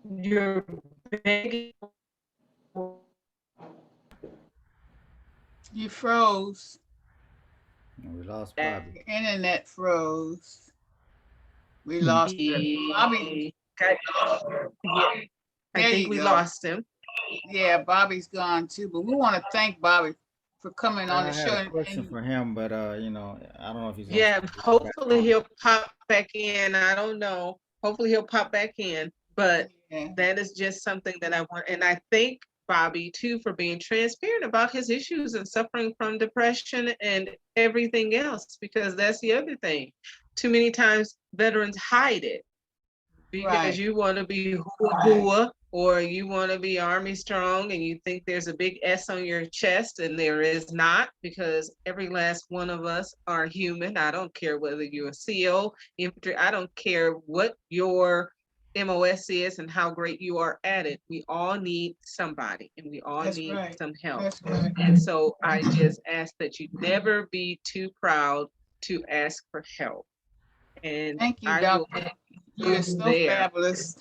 you're begging. You froze. We lost Bobby. Your internet froze. We lost her. Bobby. I There think you we go. lost him. Yeah, Bobby's gone too, but we want to thank Bobby for coming on I the had show. a question for him, but you know, I don't know if he's gonna Yeah, come back hopefully on. he'll pop back in. I don't know. Hopefully he'll pop back in. But Yeah. that is just something that I want. And I thank Bobby too for being transparent about his issues and suffering from depression and everything else, because that's the other thing. Too many times veterans hide it because Right. you want to be hua or you want to be Army strong and you think there's a big S on your chest, and there is not, because every last one of us are human. I don't care whether you're a SEAL, infantry, I don't care what your MOS is and how great you are at it. We all need somebody and we all That's need right. some help. That's right. And so I just ask that you never be too proud to ask for help. And Thank you, I will Doctor. leave You're you so there. fabulous.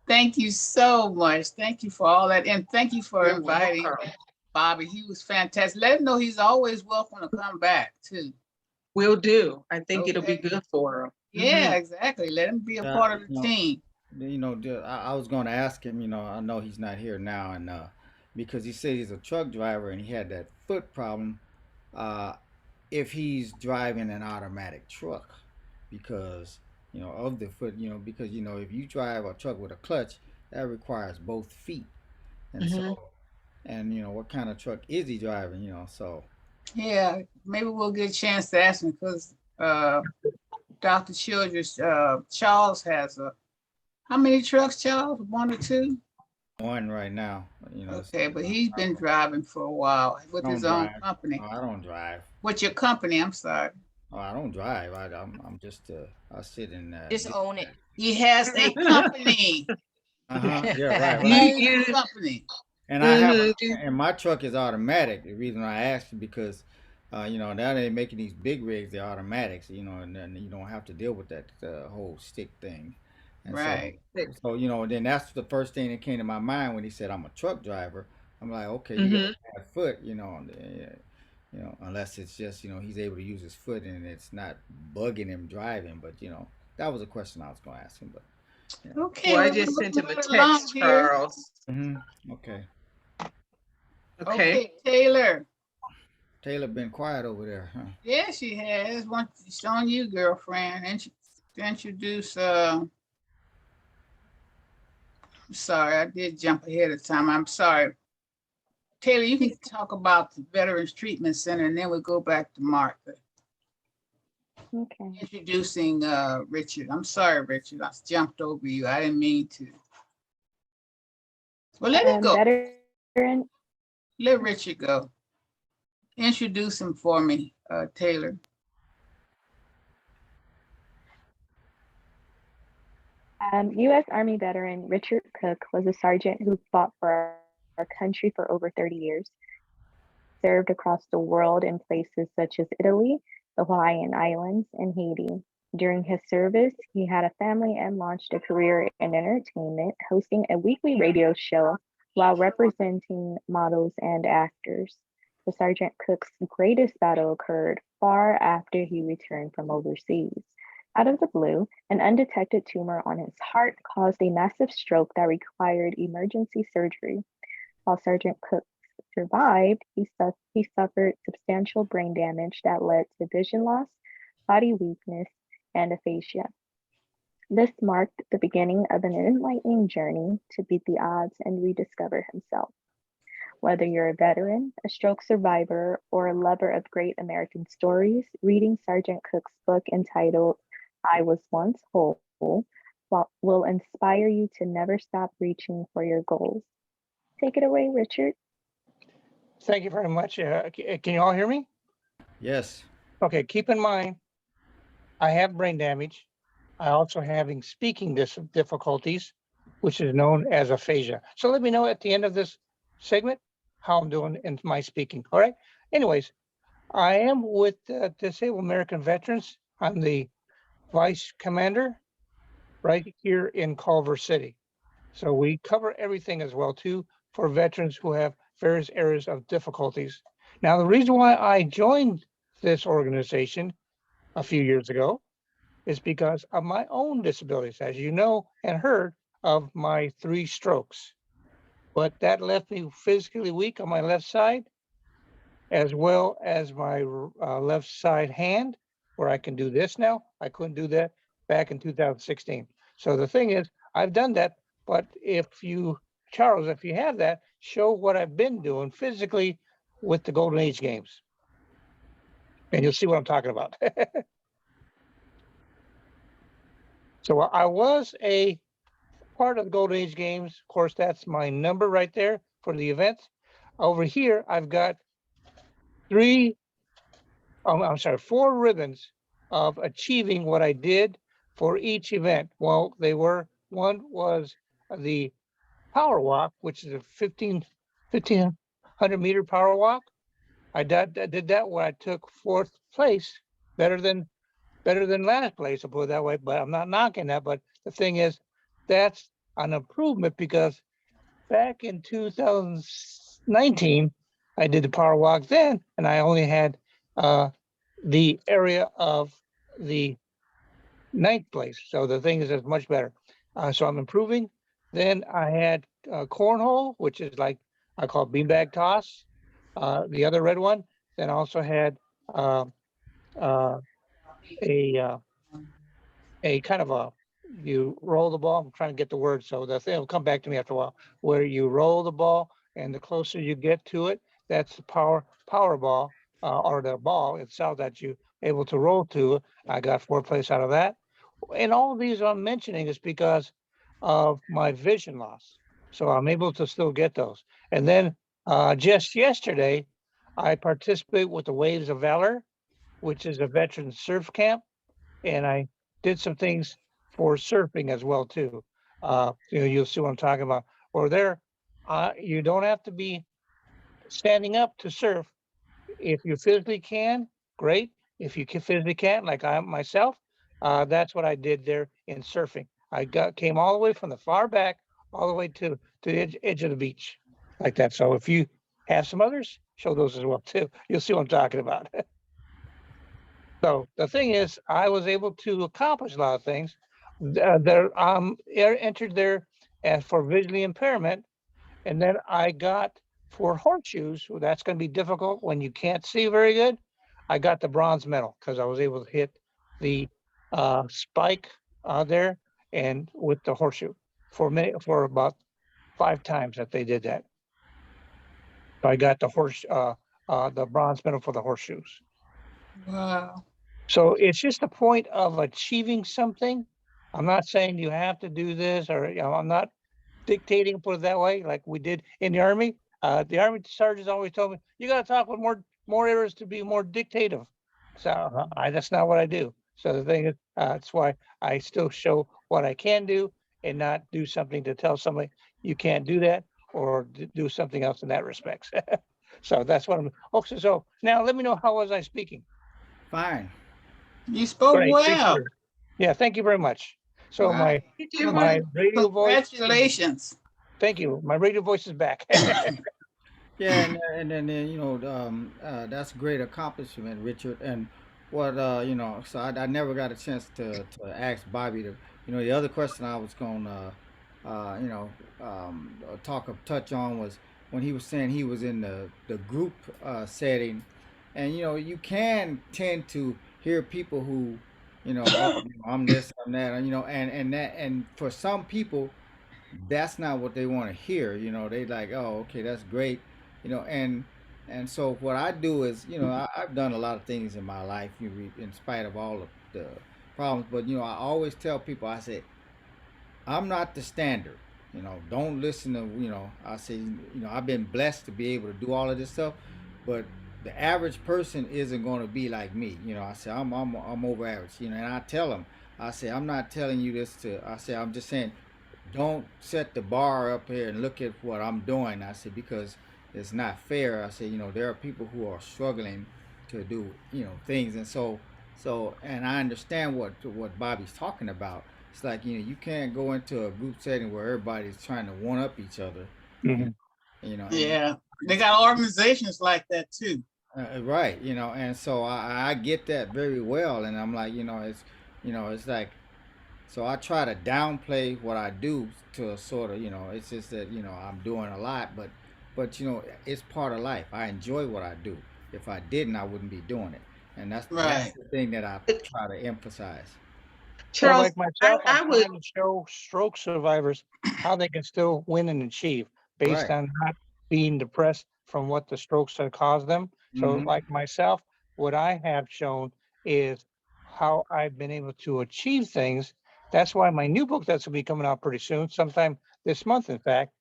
Thank you so much. Thank you for all that. And thank you for You're inviting welcome. Bobby. He was fantastic. Let him know he's always welcome to come back too. Will do. I think it'll be Okay. good for him. Yeah, exactly. Let him be a Yeah, part of you the know, team. I was going to ask him. You know, I know he's not here now, and because he said he's a truck driver and he had that foot problem. Uh, if he's driving an automatic truck, because of the foot, because if you drive a truck with a clutch, that requires both feet, and Mhm. so, and what kind of truck is he driving? So Yeah, maybe we'll get a chance to ask him because Dr. Childress, Charles has how many trucks, Charles? One or two? one right now, Okay, but he's been driving for a while with I his don't own drive. company. No, I don't drive. What's your company? I'm sorry. Oh, I don't drive. I'm just I sit in Just own it. He has a company. Yeah, right, He right. owns You, a company. And I have mhm, and my truck is automatic. The reason I asked is because, now they're making these big rigs, they're automatics, and then you don't have to deal with that whole stick thing. And Right. then that's the first thing that came to my mind when he said I'm a truck driver. I'm like, okay, you got mhm. a bad foot, unless it's just, he's able to use his foot and it's not bugging him driving. But that was a question I was going to ask him. But Okay, Well, I we're just moving sent him a right along text, here. Charles. okay, Okay. Okay, Taylor. Taylor been quiet over there, huh? Yeah, she has. It's on you, girlfriend. And introduce sorry, I did jump ahead of time. I'm sorry. Taylor, you can talk about the Veterans Treatment Center and then we'll go back to Martha. Okay. Introducing Richard. I'm sorry, Richard. I jumped over you. I didn't mean to. Well, let it go. Veteran, Let Richard go. Introduce him for me, Taylor. U.S. Army veteran Richard Cook was a sergeant who fought for our country for over 30 years, served across the world in places such as Italy, the Hawaiian Islands, and Haiti. During his service, he had a family and launched a career in entertainment, hosting a weekly radio show while representing models and actors. The Sergeant Cook's greatest battle occurred far after he returned from overseas. Out of the blue, an undetected tumor on his heart caused a massive stroke that required emergency surgery. While Sergeant Cook survived, he suffered substantial brain damage that led to vision loss, body weakness, and aphasia. This marked the beginning of an enlightening journey to beat the odds and rediscover himself. Whether you're a veteran, a stroke survivor, or a lover of great American stories, reading Sergeant Cook's book entitled I Was Once Whole will inspire you to never stop reaching for your goals. Take it away, Richard. Thank you very much. Can you all hear me? Yes. Okay, keep in mind, I have brain damage. I also having speaking difficulties, which is known as aphasia. So let me know at the end of this segment how I'm doing in my speaking. All right. Anyways, I am with Disabled American Veterans. I'm the vice commander right here in Culver City. So we cover everything as well too for veterans who have various areas of difficulties. Now, the reason why I joined this organization a few years ago is because of my own disabilities, as you know and heard of my 3 strokes. But that left me physically weak on my left side, as well as my left side hand, where I can do this now. I couldn't do that back in 2016. So the thing is, I've done that, but if you, Charles, if you have that, show what I've been doing physically with the Golden Age games. And you'll see what I'm talking about. So I was a part of the Golden Age games. Of course, that's my number right there for the events. Over here, I've got four ribbons of achieving what I did for each event. Well, one was the power walk, which is a 1,500 meter power walk. I did that where I took fourth place, better than last place, I'll put it that way, but I'm not knocking that. But the thing is, that's an improvement because back in 2019, I did the power walk then, and I only had the area of the ninth place. So the thing is, it's much better. So I'm improving. Then I had cornhole, which is like I call beanbag toss, the other red one. Then I also had uh, uh, a kind of a, you roll the ball. I'm trying to get the word, so the thing will come back to me after a while. Where you roll the ball, and the closer you get to it, that's the power ball, or the ball itself that you able to roll to. I got fourth place out of that. And all of these I'm mentioning is because of my vision loss. So I'm able to still get those. And then just yesterday, I participate with the Waves of Valor, which is a veteran surf camp, and I did some things for surfing as well too. You'll see what I'm talking about. Or there, you don't have to be standing up to surf. If you physically can, great. If you physically can't, like I myself, that's what I did there in surfing. I came all the way from the far back, all the way to the edge of the beach, like that. So if you have some others, show those as well too. You'll see what I'm talking about. So the thing is, I was able to accomplish a lot of things. Entered there as for visually impairment, and then I got for horseshoes. That's going to be difficult when you can't see very good. I got the bronze medal because I was able to hit the spike there and with the horseshoe for about 5 times that they did that. So I got the bronze medal for the horseshoes. Wow. So it's just a point of achieving something. I'm not saying you have to do this, or I'm not dictating, put it that way, like we did in the Army. The Army sergeants always told me, you got to talk with more areas to be more dictative. So that's not what I do. So the thing is, that's why I still show what I can do and not do something to tell somebody you can't do that or do something else in that respect. So that's what I'm. Okay, so now let me know, how was I speaking? Fine. You spoke Great, thank well. you. Yeah, thank you very much. So Right. my radio voice. Congratulations. Thank you. My radio voice is back. Yeah, and then that's a great accomplishment, Richard. And what so I never got a chance to ask Bobby the other question I was gonna touch on was when he was saying he was in the group setting, and you can tend to hear people who oh, I'm this, I'm that, and for some people that's not what they want to hear. They like, oh, okay, that's great. And so what I do is, I've done a lot of things in my life, in spite of all of the problems. But I always tell people, I say, I'm not the standard. Don't listen to, I say, I've been blessed to be able to do all of this stuff, but the average person isn't going to be like me. I say, I'm over average, and I tell them, I say, I'm not telling you this I say, I'm just saying, don't set the bar up here and look at what I'm doing. I said, because it's not fair. I said, there are people who are struggling to do, things. And and I understand what Bobby's talking about. It's like, you can't go into a group setting where everybody's trying to one up each other. Mhm. Yeah, they got organizations like that too. Right. And so I get that very well. And I'm like, it's like, so I try to downplay what I do to a sort of, it's just that, I'm doing a lot, but it's part of life. I enjoy what I do. If I didn't, I wouldn't be doing it. And that's Right. the thing that I try to emphasize. So Charles, like myself, I'm I would, trying to show stroke survivors how they can still win and achieve based Right. on not being depressed from what the strokes have caused them. So Mhm. like myself, what I have shown is how I've been able to achieve things. That's why my new book that's gonna be coming out pretty soon, sometime this month, in fact.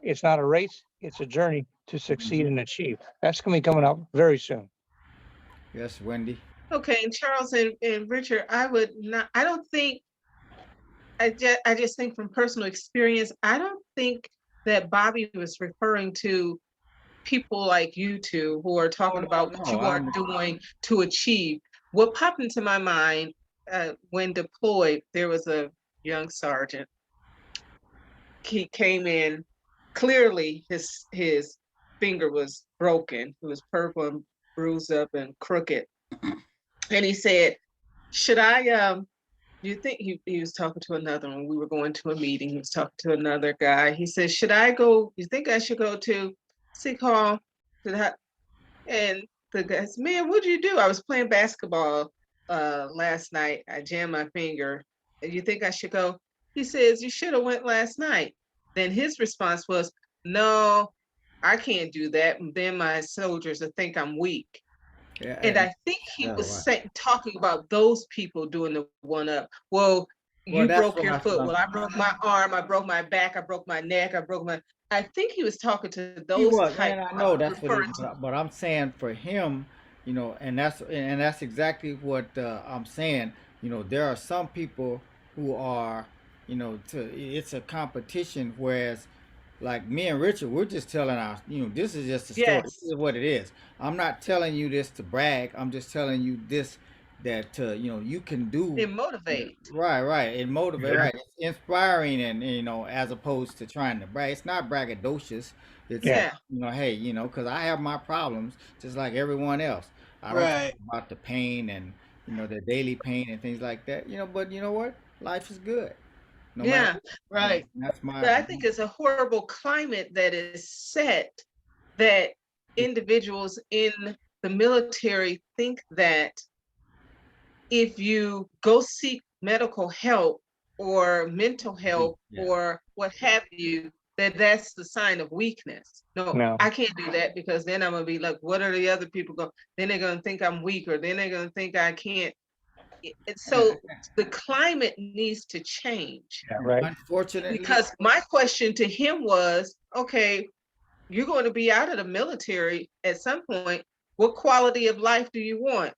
It's not a race, it's a journey to succeed and achieve. That's gonna be coming out very soon. Yes, Wendy. okay, and Charles and Richard, I would not, I don't think, I just think from personal experience, I don't think that Bobby was referring to people like you two who are Oh talking no, about what no. you are doing to achieve. What popped into my mind when deployed, there was a young sergeant. He came in, clearly his finger was broken. It was purple and bruised up and crooked. And he said, should I you think he was talking to another one? We were going to a meeting. He was talking to another guy. He said, should I go? You think I should go to Sick Hall? And the guy said, man, what'd you do? I was playing basketball last night. I jammed my finger. And you think I should go? He says, you should have went last night. Then his response was, no, I can't do that. And then my soldiers will think I'm weak. Yeah, And I think he yeah, was right. talking about those people doing the one up. Well, Well, you that's broke what your I foot. Well, felt. I broke my arm. I broke my back. I broke my neck. I broke my. I think he was talking to He those was, type, and I know that's what he. referring to. But I'm saying for him, and that's exactly what I'm saying. There are some people who are, it's a competition, whereas like me and Richard, we're just telling this is just a story. This Yes, is what it is. I'm not telling you this to brag. I'm just telling you this that you can do. and motivate. Right. It motivate. Yeah. Right. It's inspiring, and as opposed to trying to brag. It's not braggadocious. It's Yeah. Yeah, hey, because I have my problems just like everyone else. I don't talk Right. about the pain and the daily pain and things like that. But you know what? Life is good, no matter yeah. what. Right. That's But my. I think it's a horrible climate that is set that individuals in the military think that if you go seek medical help or mental help Yeah. or what have you, that that's the sign of weakness. No, No. I can't do that because then I'm gonna be like, what are the other people going? Then they're gonna think I'm weak, or then they're gonna think I can't. So the climate needs to change. Yeah. Right. Unfortunately, Because my question to him was, okay, you're going to be out of the military at some point. What quality of life do you want?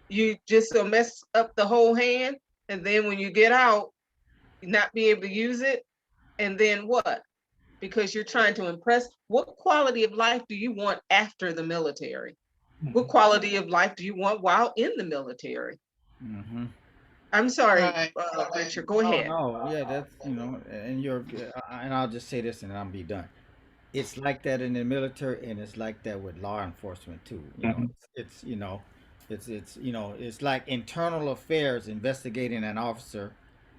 You just mess up the whole hand, and then when you get out, not be able to use it, and then what? Because you're trying to impress. What quality of life do you want after the military? What quality of life do you want while in the military? hmm I'm sorry, Right. Richard, go no, ahead. no, yeah, that's and and I'll just say this, and then I'll be done. It's like that in the military, and it's like that with law enforcement too. Mhm. It's like internal affairs investigating an officer.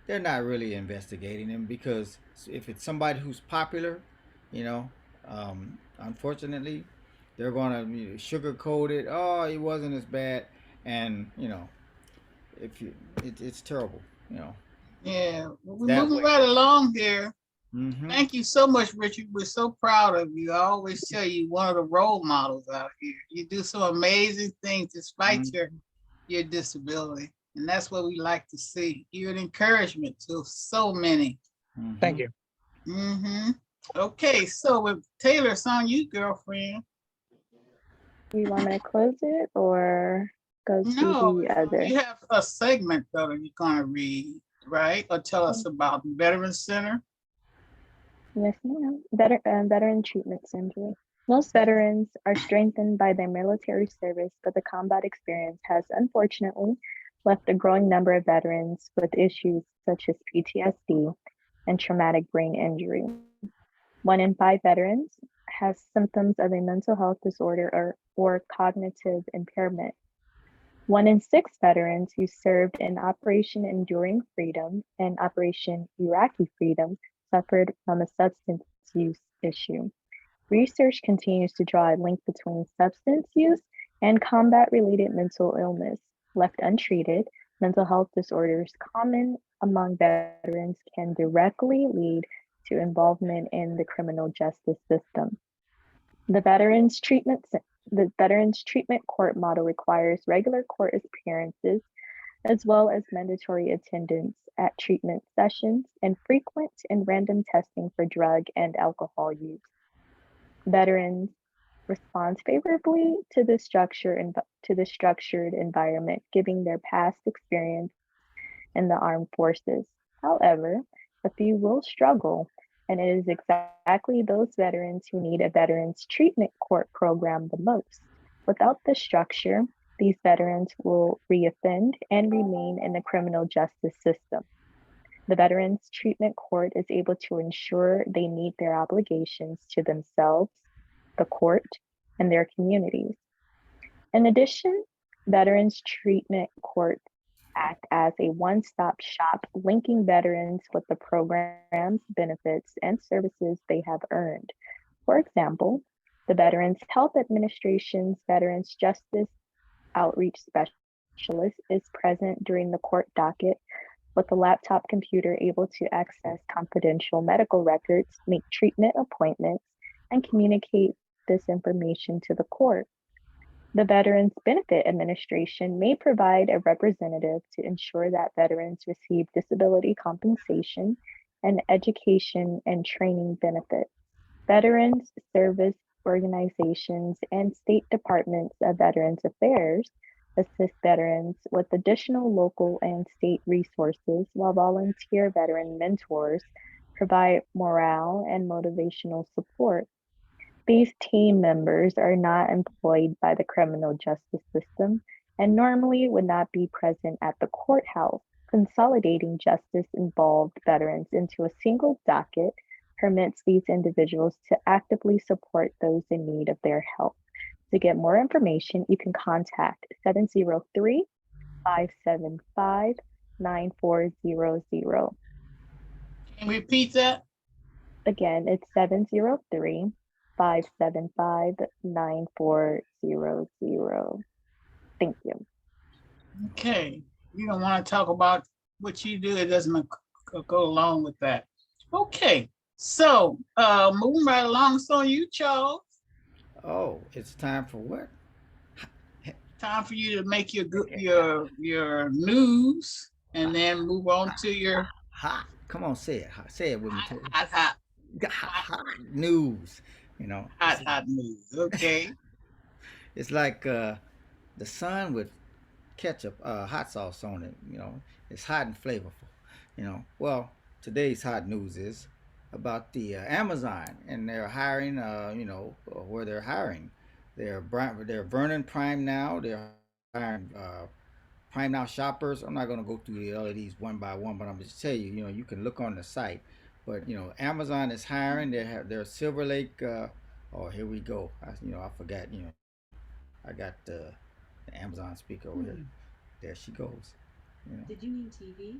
They're not really investigating him because if it's somebody who's popular, you know, unfortunately, they're gonna sugarcoat it. Oh, he wasn't as bad, and if you, it's terrible. You know Yeah. Well, we're that moving way. right along here. Mm-hmm. Thank you so much, Richard. We're so proud of you. I always tell you, one of the role models out here. You do some amazing things despite your disability. And that's what we like to see. You're an encouragement to so many. Thank Mm-hmm. you. Mm-hmm. Okay, so with Taylor, it's on you, girlfriend. You want me to close it or go to No, the other? you have a segment that you're gonna read, right? Or tell us about the Veterans Center. Yes, ma'am. Veteran Treatment Center. Most veterans are strengthened by their military service, but the combat experience has unfortunately left a growing number of veterans with issues such as PTSD and traumatic brain injury. 1 in 5 veterans has symptoms of a mental health disorder or cognitive impairment. 1 in 6 veterans who served in Operation Enduring Freedom and Operation Iraqi Freedom suffered from a substance use issue. Research continues to draw a link between substance use and combat-related mental illness. Left untreated, mental health disorders common among veterans can directly lead to involvement in the criminal justice system. The Veterans Treatment Court model requires regular court appearances as well as mandatory attendance at treatment sessions and frequent and random testing for drug and alcohol use. Veterans respond favorably to the structured environment, given their past experience in the armed forces. However, a few will struggle, and it is exactly those veterans who need a Veterans Treatment Court program the most. Without the structure, these veterans will reoffend and remain in the criminal justice system. The Veterans Treatment Court is able to ensure they meet their obligations to themselves, the court, and their communities. In addition, Veterans Treatment Courts act as a one-stop shop, linking veterans with the programs, benefits, and services they have earned. For example, the Veterans Health Administration's Veterans Justice Outreach Specialist is present during the court docket with a laptop computer able to access confidential medical records, make treatment appointments, and communicate this information to the court. The Veterans Benefit Administration may provide a representative to ensure that veterans receive disability compensation and education and training benefits. Veterans service organizations and state departments of Veterans Affairs assist veterans with additional local and state resources, while volunteer veteran mentors provide morale and motivational support. These team members are not employed by the criminal justice system and normally would not be present at the courthouse. Consolidating justice-involved veterans into a single docket permits these individuals to actively support those in need of their help. To get more information, you can contact 703-575-9400. Can you repeat that? Again, it's 703-575-9400. Thank you. Okay, you don't want to talk about what you do. It doesn't go along with that. Okay, so moving right along. So you, Charles, Oh, it's time for what? time for you to make your news, and then move on to your Hot. Come on, say it. Say it with me. hot Hot news. You know, hot news. Okay. it's like the sun with ketchup, hot sauce on it. You know, it's hot and flavorful. You know, well, today's hot news is about the Amazon, and they're hiring. Where they're hiring, they're Vernon Prime now. They're hiring Prime Now shoppers. I'm not going to go through all of these one by one, but I'm just tell you. You know, you can look on the site. But Amazon is hiring. They have their Silver Lake. Oh, here we go. I forgot. I got the Amazon speaker over here. There she goes. Did you mean TV?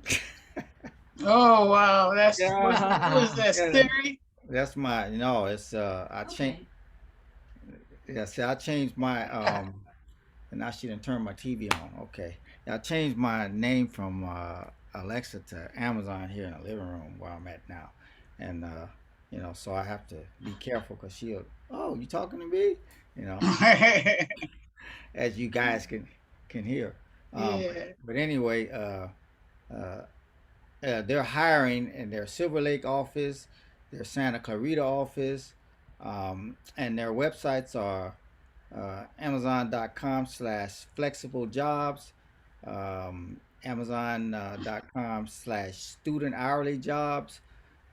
Oh wow, that's Yeah. what is that, Siri? That's my. No, it's I changed. Yeah, see, I changed my and now she didn't turn my TV on. Okay, yeah, I changed my name from Alexa to Amazon here in the living room where I'm at now, and so I have to be careful because she'll. Oh, you talking to me? You know, as you guys can hear. Yeah. But anyway, they're hiring in their Silver Lake office, their Santa Clarita office, and their websites are Amazon.com/flexible jobs, Amazon.com/student hourly jobs,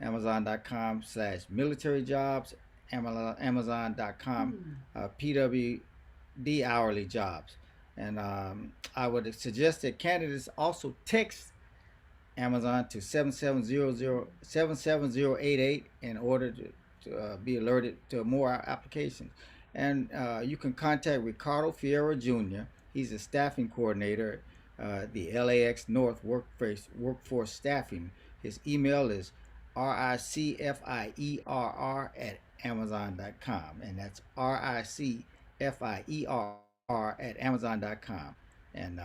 Amazon.com/military jobs, Amazon.com PWD hourly jobs. And I would suggest that candidates also text Amazon to 77088 in order to be alerted to more applications. And you can contact Ricardo Fierro Jr. He's a staffing coordinator, the LAX North Workforce Staffing. His email is ricfierr at Amazon.com, and that's RICFIER at Amazon.com. And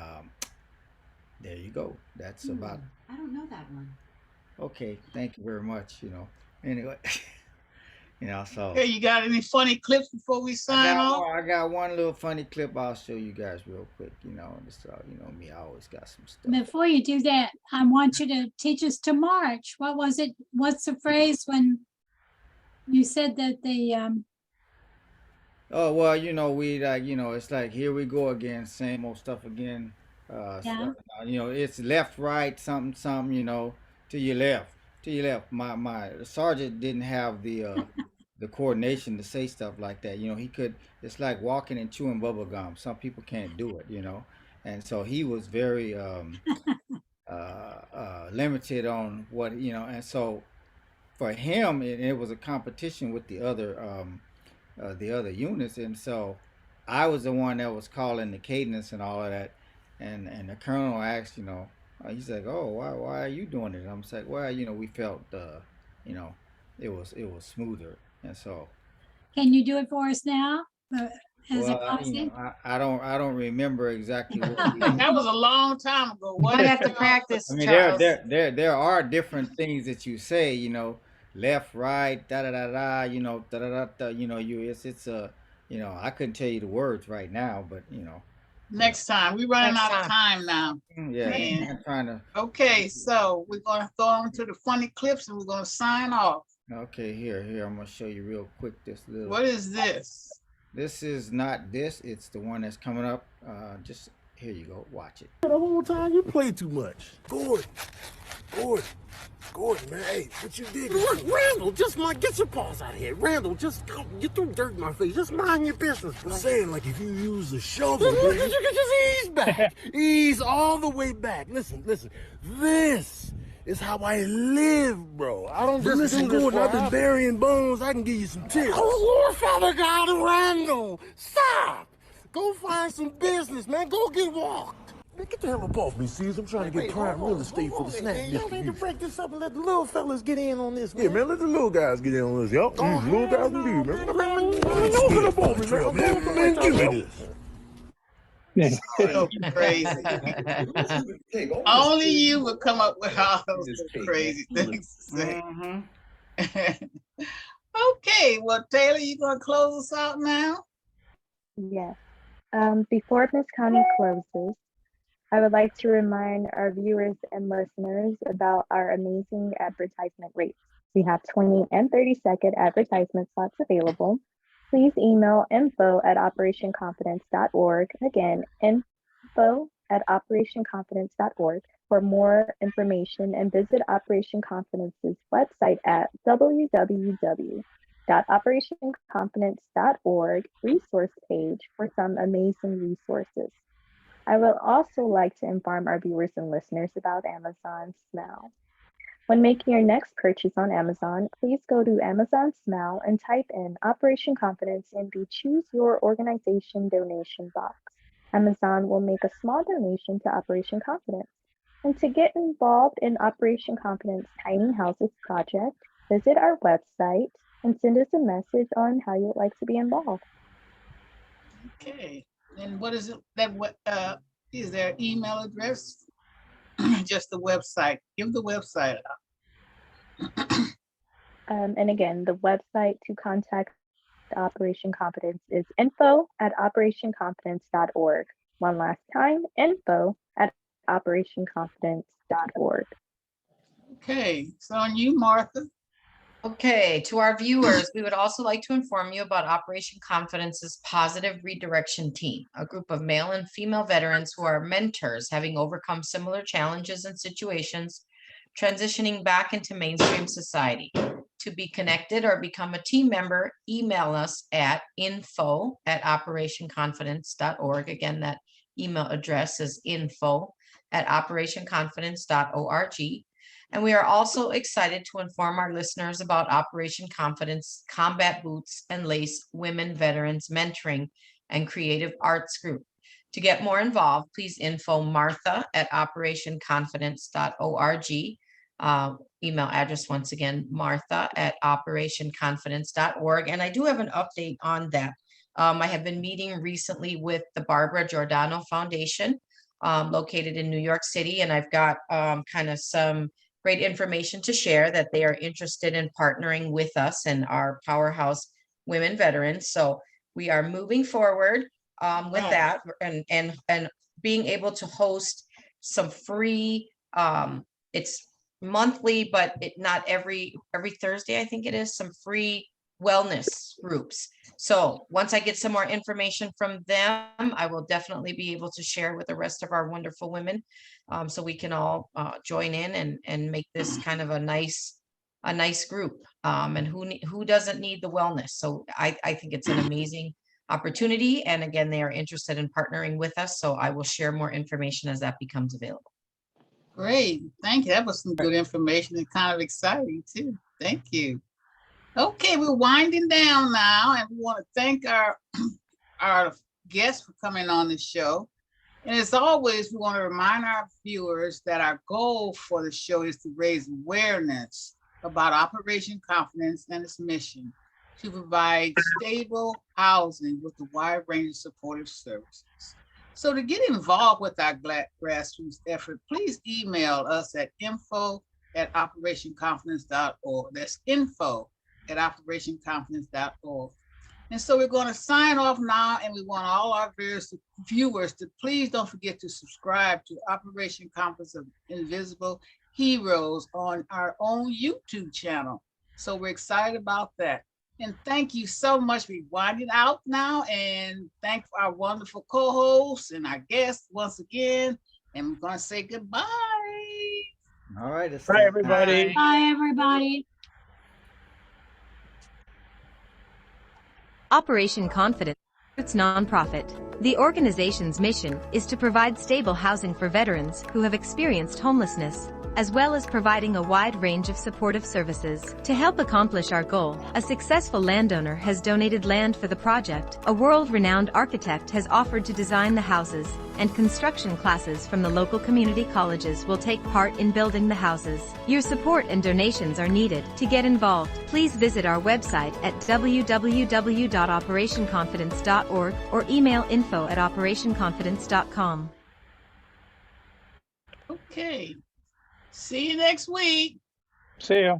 there you go. That's about I don't know that one. okay. Thank you very much. Anyway, so Hey, you got any funny clips before we sign off? I got one little funny clip I'll show you guys real quick. Just me, I always got some stuff. Before you do that, I want you to teach us to march. What was it? What's the phrase when you said that Oh well, we it's like here we go again, same old stuff again. Yeah. It's left, right, something, something. To your left, to your left. My sergeant didn't have the coordination to say stuff like that. He could. It's like walking and chewing bubble gum. Some people can't do it. And so he was very limited on what. And so for him, it was a competition with the other units, and so I was the one that was calling the cadence and all of that, and the colonel asked, he's like, oh, why are you doing it? And I'm like, well, we felt, it was smoother, and so. can you do it for us now? As a Well, posse? I don't remember exactly what. That was a long time ago. Might have to practice, I mean, Charles. there are different things that you say, left, right, da da da da, da da da da, it's I couldn't tell you the words right now, but Next time. We're running Next out of time now. yeah, And- I'm trying to. Okay, so we're gonna throw on to the funny clips and we're gonna sign off. Okay, here, I'm gonna show you real quick this little. What is this? This is not this. It's the one that's coming up. Just here you go. Watch it. The whole time you play too much. Gordon, man, hey, what you did? Look, Randall, just get your paws out of here. Randall, just you threw dirt in my face. Just mind your business. I'm saying, like, if you use a shovel, you can just ease back. Ease all the way back. Listen. This is how I live, bro. I don't just listen, Gordon, I've been burying bones. I can give you some tips. Oh, Lord, Father God, Randall, stop. Go find some business, man. Go get walked. Man, get the hell up off me, Caesar. I'm trying to get prime real estate for the snack distribution. You need to break this up and let the little fellas get in on this, man. Yeah, man, let the little guys get in on this, yo. Little guys can leave, man. Don't get up off me, man. Give me this. So crazy. Only you would come up with all those crazy things to say. Okay, well, Taylor, you gonna close us out now? Yes. Before Miss Connie closes, I would like to remind our viewers and listeners about our amazing advertisement rates. We have 20 and 30-second advertisement slots available. Please email info@operationconfidence.org. Again, info@operationconfidence.org for more information, and visit Operation Confidence's website at www.operationconfidence.org resource page for some amazing resources. I would also like to inform our viewers and listeners about Amazon Smile. When making your next purchase on Amazon, please go to Amazon Smile and type in Operation Confidence in the Choose Your Organization donation box. Amazon will make a small donation to Operation Confidence. And to get involved in Operation Confidence Tiny Houses project, visit our website and send us a message on how you would like to be involved. Okay, and what is it that is there an email address? Just the website. Give the website out. And again, the website to contact Operation Confidence is info@operationconfidence.org. One last time, info@operationconfidence.org. Okay, it's on you, Martha. Okay, to our viewers, we would also like to inform you about Operation Confidence's Positive Redirection Team, a group of male and female veterans who are mentors, having overcome similar challenges and situations, transitioning back into mainstream society. To be connected or become a team member, email us at info@operationconfidence.org. Again, that email address is info@operationconfidence.org. And we are also excited to inform our listeners about Operation Confidence Combat Boots and Lace Women Veterans Mentoring and Creative Arts Group. To get more involved, please info Martha@operationconfidence.org. email address, once again, martha@operationconfidence.org. And I do have an update on that. I have been meeting recently with the Barbara Giordano Foundation, located in New York City, and I've got kind of some great information to share that they are interested in partnering with us and our powerhouse women veterans. So we are moving forward with that, and being able to host some free, it's monthly, but not every Thursday, I think it is, some free wellness groups. So once I get some more information from them, I will definitely be able to share with the rest of our wonderful women, so we can all join in and make this kind of a nice group. And who doesn't need the wellness? So I think it's an amazing opportunity. And again, they are interested in partnering with us. So I will share more information as that becomes available. Great. Thank you. That was some good information and kind of exciting too. Thank you. Okay, we're winding down now, and we want to thank our guests for coming on the show. And as always, we want to remind our viewers that our goal for the show is to raise awareness about Operation Confidence and its mission to provide stable housing with a wide range of supportive services. So to get involved with our grassroots effort, please email us at info@operationconfidence.org. That's info@operationconfidence.org. And so we're going to sign off now, and we want all our viewers to please don't forget to subscribe to Operation Confidence of Invisible Heroes on our own YouTube channel. So we're excited about that. And thank you so much. We're winding out now, and thank our wonderful co-hosts and our guests once again. And we're going to say goodbye. All right. Bye, everybody. Bye, everybody. Operation Confidence, its nonprofit. The organization's mission is to provide stable housing for veterans who have experienced homelessness, as well as providing a wide range of supportive services. To help accomplish our goal, a successful landowner has donated land for the project, a world-renowned architect has offered to design the houses, and construction classes from the local community colleges will take part in building the houses. Your support and donations are needed. To get involved, please visit our website at www.operationconfidence.org or email info@operationconfidence.com. Okay. See you next week. See ya.